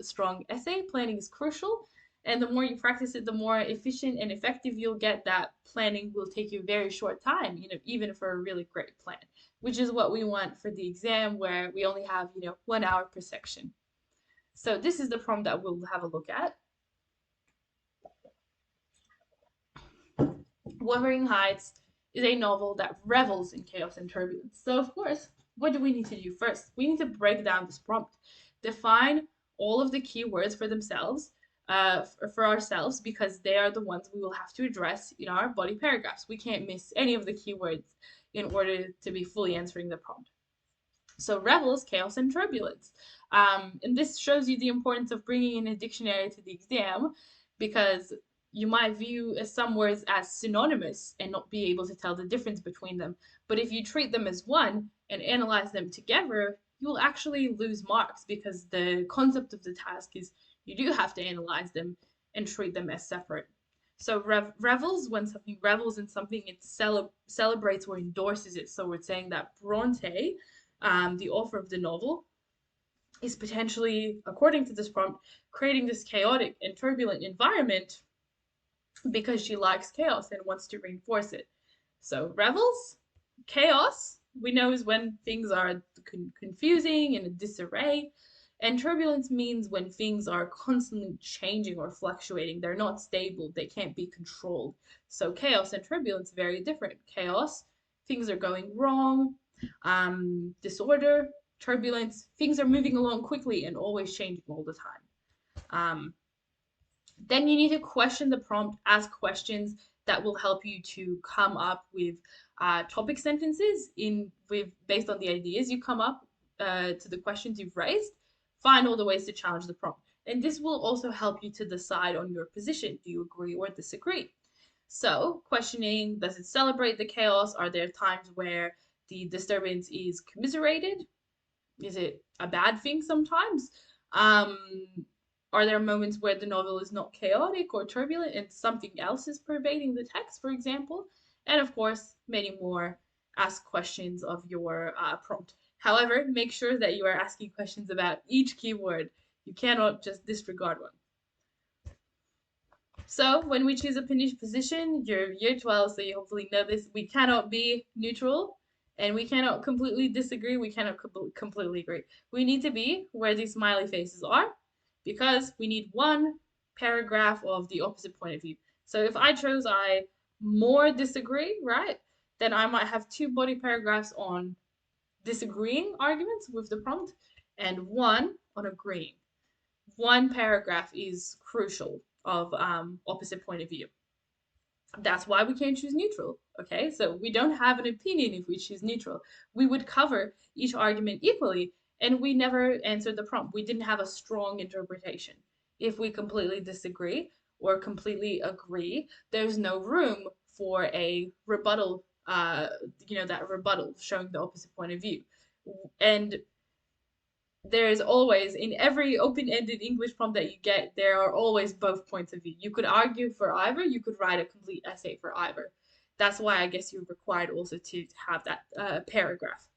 strong essay. Planning is crucial. And the more you practice it, the more efficient and effective you'll get. That planning will take you a very short time, even for a really great plan, which is what we want for the exam, where we only have, 1 hour per section. So this is the prompt that we'll have a look at. Wuthering Heights is a novel that revels in chaos and turbulence. So, of course, what do we need to do first? We need to break down this prompt, define all of the keywords for themselves, for ourselves, because they are the ones we will have to address in our body paragraphs. We can't miss any of the keywords in order to be fully answering the prompt. So, revels, chaos, and turbulence. And this shows you the importance of bringing in a dictionary to the exam, because you might view some words as synonymous and not be able to tell the difference between them. But if you treat them as one and analyze them together, you'll actually lose marks, because the concept of the task is you do have to analyze them and treat them as separate. So revels, when something revels in something, it celebrates or endorses it. So we're saying that Bronte, the author of the novel, is potentially, according to this prompt, creating this chaotic and turbulent environment because she likes chaos and wants to reinforce it. So revels, chaos, we know, is when things are confusing and in disarray. And turbulence means when things are constantly changing or fluctuating. They're not stable. They can't be controlled. So chaos and turbulence, very different. Chaos, things are going wrong. Disorder, turbulence, things are moving along quickly and always changing all the time. Then you need to question the prompt, ask questions that will help you to come up with topic sentences based on the ideas you come up to the questions you've raised. Find all the ways to challenge the prompt. And this will also help you to decide on your position. Do you agree or disagree? So, questioning, does it celebrate the chaos? Are there times where the disturbance is commiserated? Is it a bad thing sometimes? Um, are there moments where the novel is not chaotic or turbulent and something else is pervading the text, for example? And of course, many more. Ask questions of your prompt. However, make sure that you are asking questions about each keyword. You cannot just disregard one. So when we choose a position, you're year 12, so you hopefully know this. We cannot be neutral and we cannot completely disagree. We cannot completely agree. We need to be where these smiley faces are because we need one paragraph of the opposite point of view. So if I chose I more disagree, right, then I might have two body paragraphs on disagreeing arguments with the prompt and one on agreeing. One paragraph is crucial of opposite point of view. That's why we can't choose neutral. Okay, so we don't have an opinion if we choose neutral. We would cover each argument equally, and we never answered the prompt. We didn't have a strong interpretation. If we completely disagree or completely agree, there's no room for a rebuttal. That rebuttal showing the opposite point of view, and there is always, in every open-ended English prompt that you get, there are always both points of view. You could argue for either, you could write a complete essay for either. That's why I guess you're required also to have that paragraph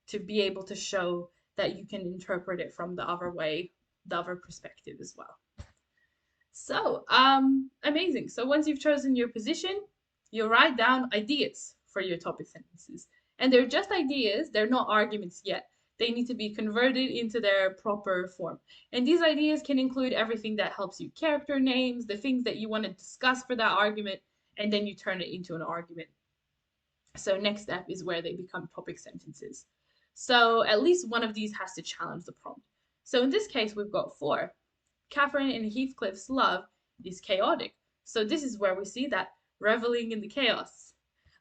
to be able to show that you can interpret it from the other way, the other perspective as well. So, amazing. So once you've chosen your position, you'll write down ideas for your topic sentences. And they're just ideas, they're not arguments yet. They need to be converted into their proper form. And these ideas can include everything that helps you, character names, the things that you want to discuss for that argument, and then you turn it into an argument. So next step is where they become topic sentences. So at least one of these has to challenge the prompt. So in this case, we've got 4. Catherine and Heathcliff's love is chaotic. So this is where we see that reveling in the chaos.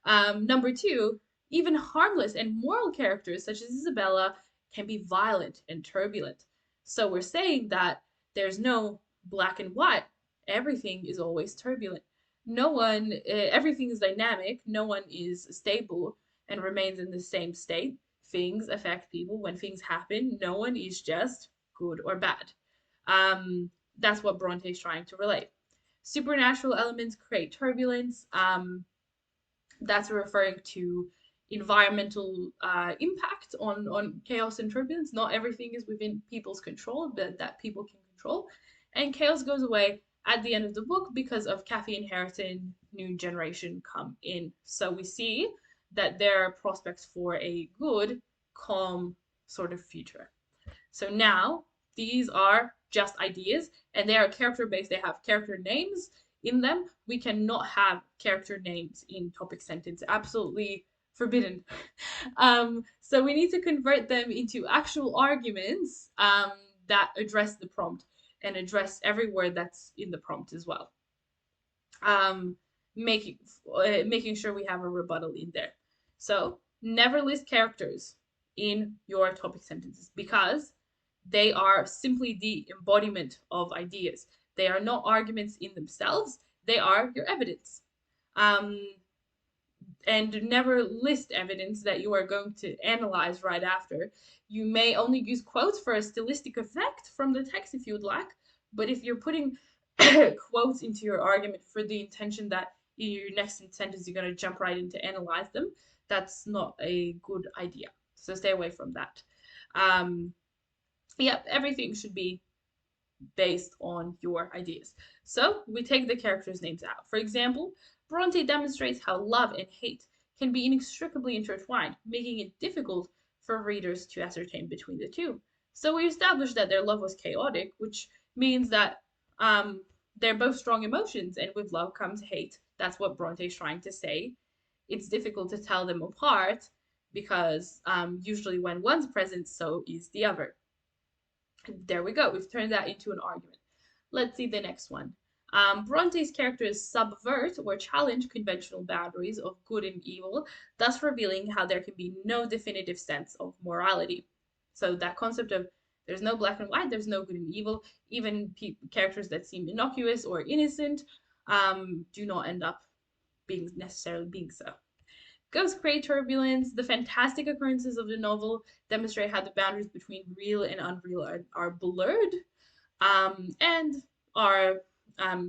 Number 2, even harmless and moral characters such as Isabella can be violent and turbulent. So we're saying that there's no black and white. Everything is always turbulent. Everything is dynamic. No one is stable and remains in the same state. Things affect people. When things happen, no one is just good or bad. That's what Bronte is trying to relate. Supernatural elements create turbulence. That's referring to environmental impact on chaos and turbulence. Not everything is within people's control, but that people can control. And chaos goes away at the end of the book because of Kathy and Harrington, new generation come in. So we see that there are prospects for a good, calm sort of future. So now these are just ideas and they are character based. They have character names in them. We cannot have character names in topic sentence. Absolutely forbidden. So we need to convert them into actual arguments that address the prompt and address every word that's in the prompt as well. Making sure we have a rebuttal in there. So never list characters in your topic sentences because they are simply the embodiment of ideas. They are not arguments in themselves. They are your evidence. And never list evidence that you are going to analyze right after. You may only use quotes for a stylistic effect from the text if you would like, but if you're putting quotes into your argument for the intention that in your next sentence you're going to jump right into analyze them, that's not a good idea. So stay away from that. Yep, everything should be based on your ideas. So we take the characters' names out. For example, Bronte demonstrates how love and hate can be inextricably intertwined, making it difficult for readers to ascertain between the two. So we established that their love was chaotic, which means that they're both strong emotions, and with love comes hate. That's what Bronte is trying to say. It's difficult to tell them apart because usually when one's present, so is the other. There we go. We've turned that into an argument. Let's see the next one. Bronte's characters subvert or challenge conventional boundaries of good and evil, thus revealing how there can be no definitive sense of morality. So that concept of there's no black and white, there's no good and evil, even characters that seem innocuous or innocent do not end up being necessarily being so. Ghosts create turbulence. The fantastic occurrences of the novel demonstrate how the boundaries between real and unreal are blurred, and our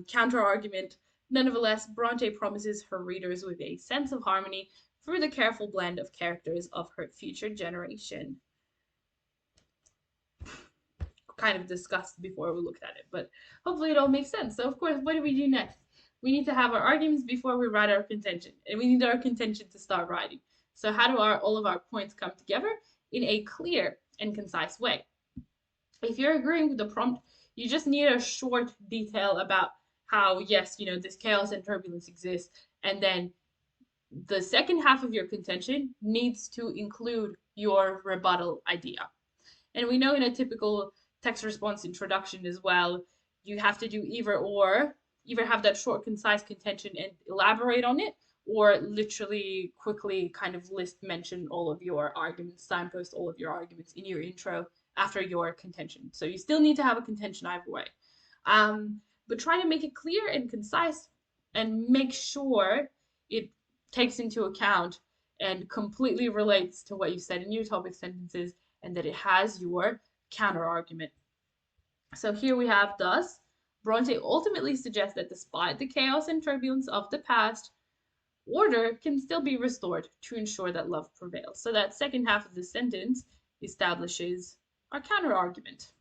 counter argument. Nonetheless, Bronte promises her readers with a sense of harmony through the careful blend of characters of her future generation. Kind of discussed before we looked at it, but hopefully it all makes sense. So, of course, what do we do next? We need to have our arguments before we write our contention, and we need our contention to start writing. So, how do all of our points come together? In a clear and concise way. If you're agreeing with the prompt, you just need a short detail about how, yes, this chaos and turbulence exists, and then the second half of your contention needs to include your rebuttal idea. And we know in a typical text response introduction as well, you have to do either have that short, concise contention and elaborate on it, or literally quickly kind of mention all of your arguments, signpost all of your arguments in your intro after your contention. So you still need to have a contention either way. But try to make it clear and concise and make sure it takes into account and completely relates to what you said in your topic sentences, and that it has your counter argument. So here we have thus, Bronte ultimately suggests that despite the chaos and turbulence of the past, order can still be restored to ensure that love prevails. So that second half of the sentence establishes our counter argument.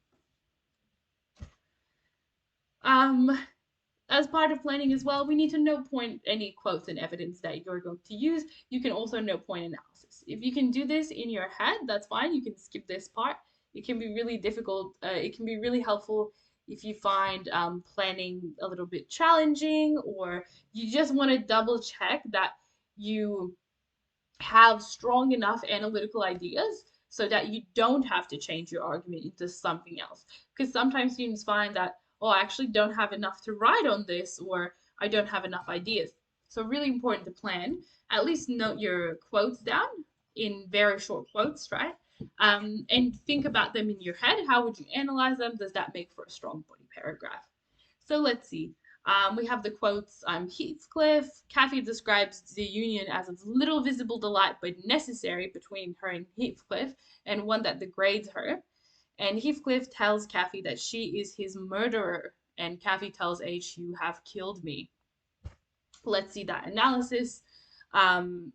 As part of planning as well, we need to note point any quotes and evidence that you're going to use. You can also note point analysis. If you can do this in your head, that's fine. You can skip this part. It can be really difficult. It can be really helpful if you find planning a little bit challenging, or you just want to double check that you have strong enough analytical ideas so that you don't have to change your argument into something else. Because sometimes students find that, oh, I actually don't have enough to write on this, or I don't have enough ideas. So really important to plan. At least note your quotes down in very short quotes, right? And think about them in your head. How would you analyze them? Does that make for a strong body paragraph? So let's see. We have the quotes. Heathcliff. Kathy describes the union as of little visible delight but necessary between her and Heathcliff, and one that degrades her. And Heathcliff tells Kathy that she is his murderer, and Kathy tells H, "You have killed me." Let's see that analysis. I'm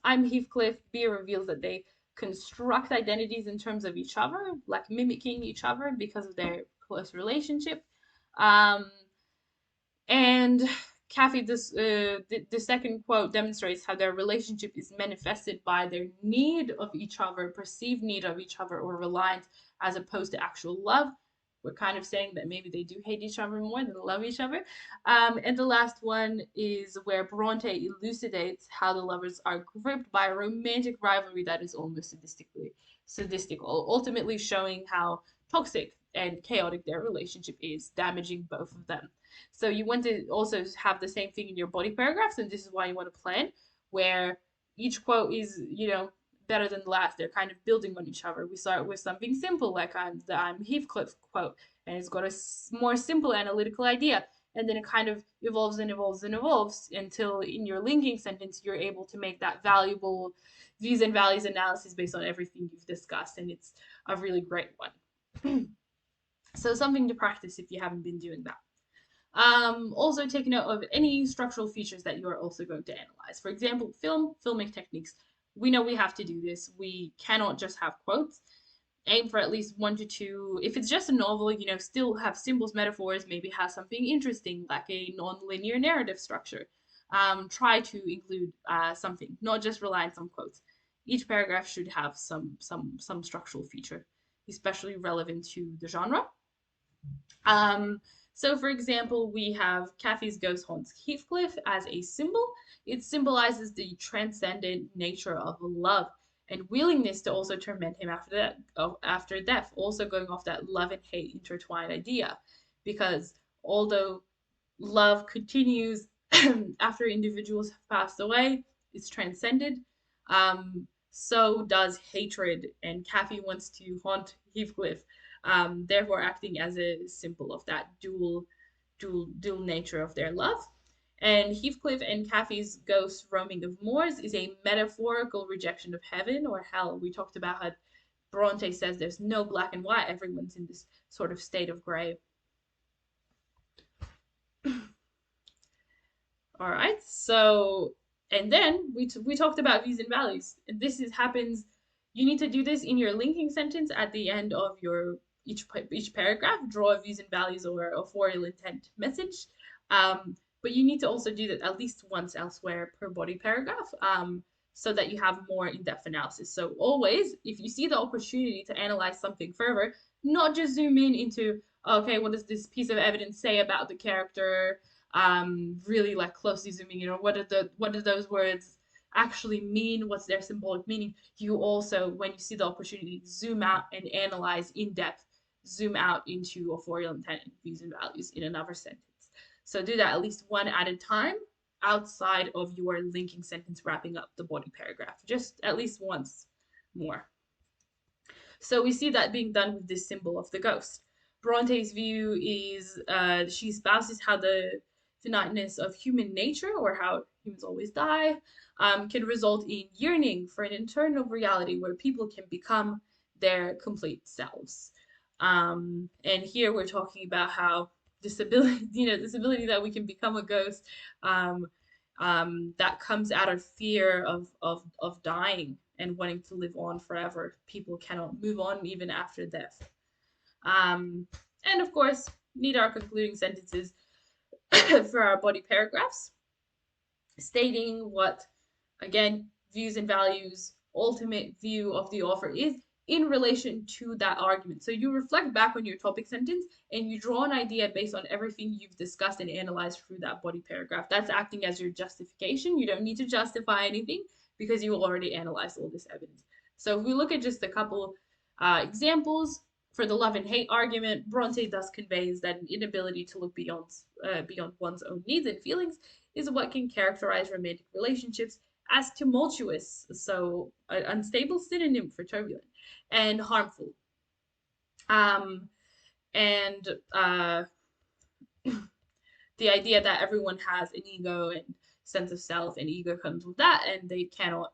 Heathcliff. B reveals that they construct identities in terms of each other, like mimicking each other because of their close relationship. And Kathy, the second quote demonstrates how their relationship is manifested by their need of each other, perceived need of each other, or reliance, as opposed to actual love. We're kind of saying that maybe they do hate each other more than love each other. And the last one is where Bronte elucidates how the lovers are gripped by a romantic rivalry that is almost sadistical, ultimately showing how toxic and chaotic their relationship is, damaging both of them. So you want to also have the same thing in your body paragraphs, and this is why you want to plan where each quote is, better than the last. They're kind of building on each other. We start with something simple, like I'm Heathcliff quote, and it's got a more simple analytical idea, and then it kind of evolves and evolves and evolves until in your linking sentence you're able to make that valuable views and values analysis based on everything you've discussed, and it's a really great one. So something to practice if you haven't been doing that. Also take note of any structural features that you are also going to analyze. For example, filmic techniques. We know we have to do this. We cannot just have quotes. Aim for at least 1 to 2. If it's just a novel, still have symbols, metaphors, maybe have something interesting like a non-linear narrative structure. Try to include something, not just rely on some quotes. Each paragraph should have some structural feature, especially relevant to the genre. So, for example, we have Kathy's ghost haunts Heathcliff as a symbol. It symbolizes the transcendent nature of love and willingness to also torment him after death, also going off that love and hate intertwined idea. Because although Love continues after individuals have passed away. It's transcended. So does hatred, and Kathy wants to haunt Heathcliff, therefore acting as a symbol of that dual nature of their love. And Heathcliff and Kathy's ghost roaming of moors is a metaphorical rejection of heaven or hell. We talked about how Bronte says there's no black and white, everyone's in this sort of state of gray. All right. So, and then we talked about views and values. And happens. You need to do this in your linking sentence at the end of your each paragraph. Draw a views and values or authorial intent message. But you need to also do that at least once elsewhere per body paragraph. So that you have more in-depth analysis. So always, if you see the opportunity to analyze something further, not just zoom in into, okay, what does this piece of evidence say about the character? Really like closely zooming in on what do those words actually mean, what's their symbolic meaning. You also, when you see the opportunity, zoom out and analyze in depth, zoom out into authorial intent and views and values in another sentence. So do that at least one at a time outside of your linking sentence wrapping up the body paragraph, just at least once more. So we see that being done with this symbol of the ghost. Bronte's view is she espouses how the finiteness of human nature, or how humans always die, can result in yearning for an internal reality where people can become their complete selves. And here we're talking about how this ability that we can become a ghost, that comes out of fear of dying and wanting to live on forever. People cannot move on even after death. And of course, need our concluding sentences for our body paragraphs, stating what, again, views and values, ultimate view of the author is in relation to that argument. So you reflect back on your topic sentence and you draw an idea based on everything you've discussed and analyzed through that body paragraph. That's acting as your justification. You don't need to justify anything because you already analyzed all this evidence. So if we look at just a couple examples, for the love and hate argument, Bronte thus conveys that an inability to look beyond one's own needs and feelings is what can characterize romantic relationships as tumultuous, so an unstable synonym for turbulent, and harmful. And the idea that everyone has an ego and sense of self, and ego comes with that, and they cannot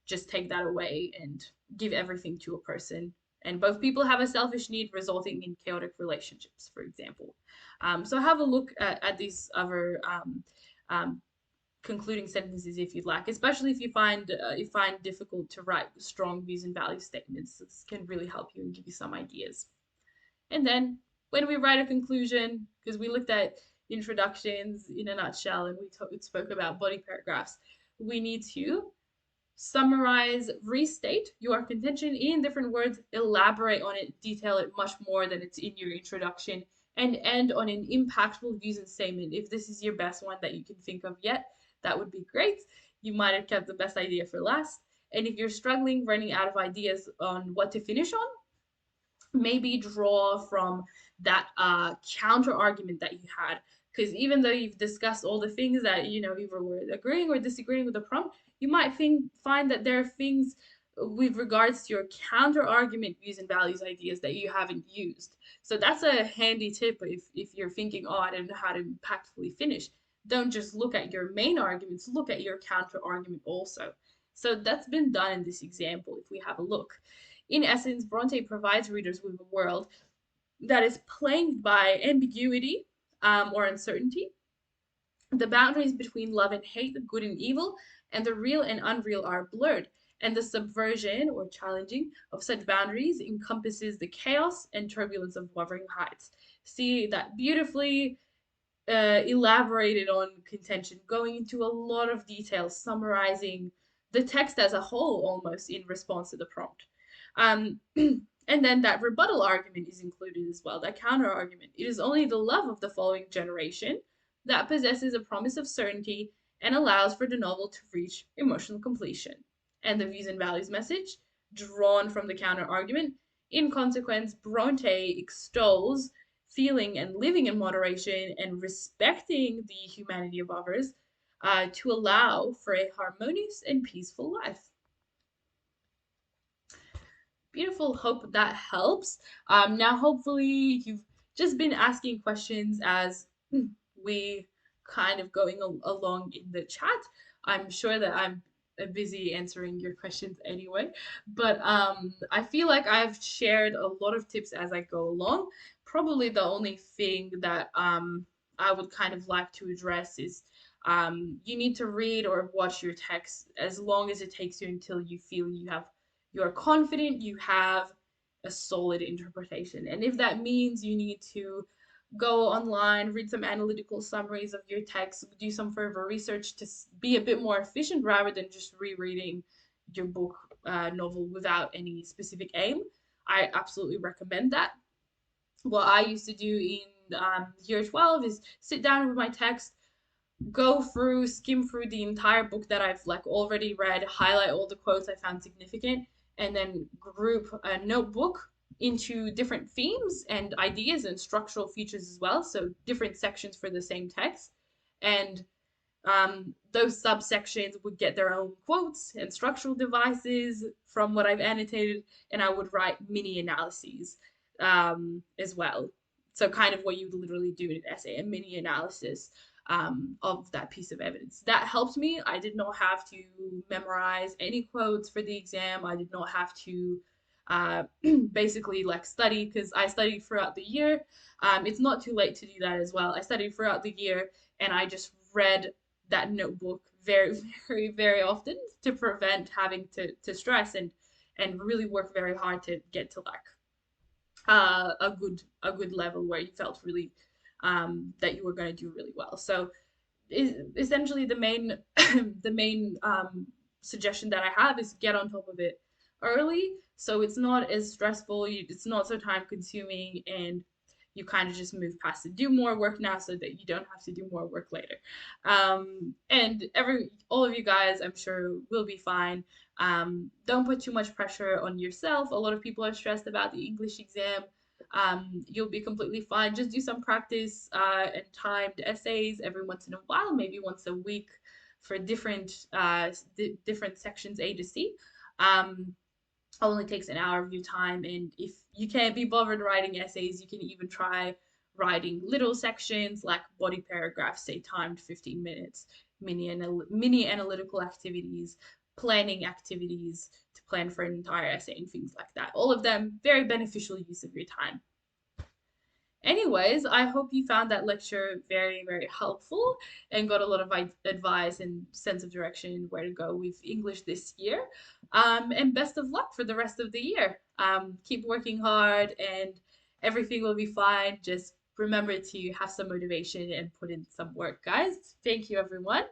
just take that away and give everything to a person. And both people have a selfish need, resulting in chaotic relationships, for example. So have a look at these other concluding sentences if you'd like, especially if you find difficult to write strong views and value statements. This can really help you and give you some ideas. And then when we write a conclusion, because we looked at introductions in a nutshell and we spoke about body paragraphs, we need to summarize, restate your contention in different words, elaborate on it, detail it much more than it's in your introduction, and end on an impactful views and statement. If this is your best one that you can think of yet, that would be great. You might have kept the best idea for last. And if you're struggling, running out of ideas on what to finish on, maybe draw from that counter argument that you had. Because even though you've discussed all the things that either were agreeing or disagreeing with the prompt, you might find that there are things with regards to your counter argument views and values ideas that you haven't used. So that's a handy tip if you're thinking, oh, I don't know how to impactfully finish. Don't just look at your main arguments, look at your counter argument also. So that's been done in this example if we have a look. In essence, Bronte provides readers with a world that is plagued by ambiguity or uncertainty. The boundaries between love and hate, good and evil, and the real and unreal are blurred, and the subversion or challenging of such boundaries encompasses the chaos and turbulence of Wuthering Heights. See that beautifully elaborated on contention, going into a lot of detail, summarizing the text as a whole almost in response to the prompt. And then that rebuttal argument is included as well, that counter argument. It is only the love of the following generation that possesses a promise of certainty and allows for the novel to reach emotional completion. And the views and values message, drawn from the counter argument. In consequence, Bronte extols feeling and living in moderation and respecting the humanity of others to allow for a harmonious and peaceful life. Beautiful. Hope that helps. Now, hopefully, you've just been asking questions as we kind of going along in the chat. I'm sure that I'm busy answering your questions anyway, but I feel like I've shared a lot of tips as I go along. Probably the only thing that I would kind of like to address is you need to read or watch your text as long as it takes you until you feel you're confident, you have a solid interpretation. And if that means you need to go online, read some analytical summaries of your text, do some further research to be a bit more efficient rather than just rereading your book novel without any specific aim, I absolutely recommend that. What I used to do in year 12 is sit down with my text, go through, skim through the entire book that I've like already read, highlight all the quotes I found significant, and then group a notebook into different themes and ideas and structural features as well. So different sections for the same text. And those subsections would get their own quotes and structural devices from what I've annotated, and I would write mini analyses as well. So, kind of what you would literally do in an essay, a mini analysis of that piece of evidence. That helped me. I did not have to memorize any quotes for the exam. I did not have to uh, basically like study because I studied throughout the year. It's not too late to do that as well. I studied throughout the year and I just read that notebook very, very, very often to prevent having to stress and really work very hard to get to like a good level where you felt really that you were going to do really well. So essentially the main the main suggestion that I have is get on top of it early so it's not as stressful, it's not so time consuming, and you kind of just move past it. Do more work now so that you don't have to do more work later. And all of you guys, I'm sure, will be fine. Don't put too much pressure on yourself. A lot of people are stressed about the English exam. You'll be completely fine. Just do some practice and timed essays every once in a while, maybe once a week for different sections A to C. Only takes an hour of your time, and if you can't be bothered writing essays, you can even try writing little sections like body paragraphs, say timed 15 minutes, mini analytical activities, planning activities to plan for an entire essay and things like that. All of them very beneficial use of your time. Anyways, I hope you found that lecture very, very helpful and got a lot of advice and sense of direction where to go with English this year. And best of luck for the rest of the year. Keep working hard and everything will be fine. Just remember to have some motivation and put in some work, guys. Thank you, everyone.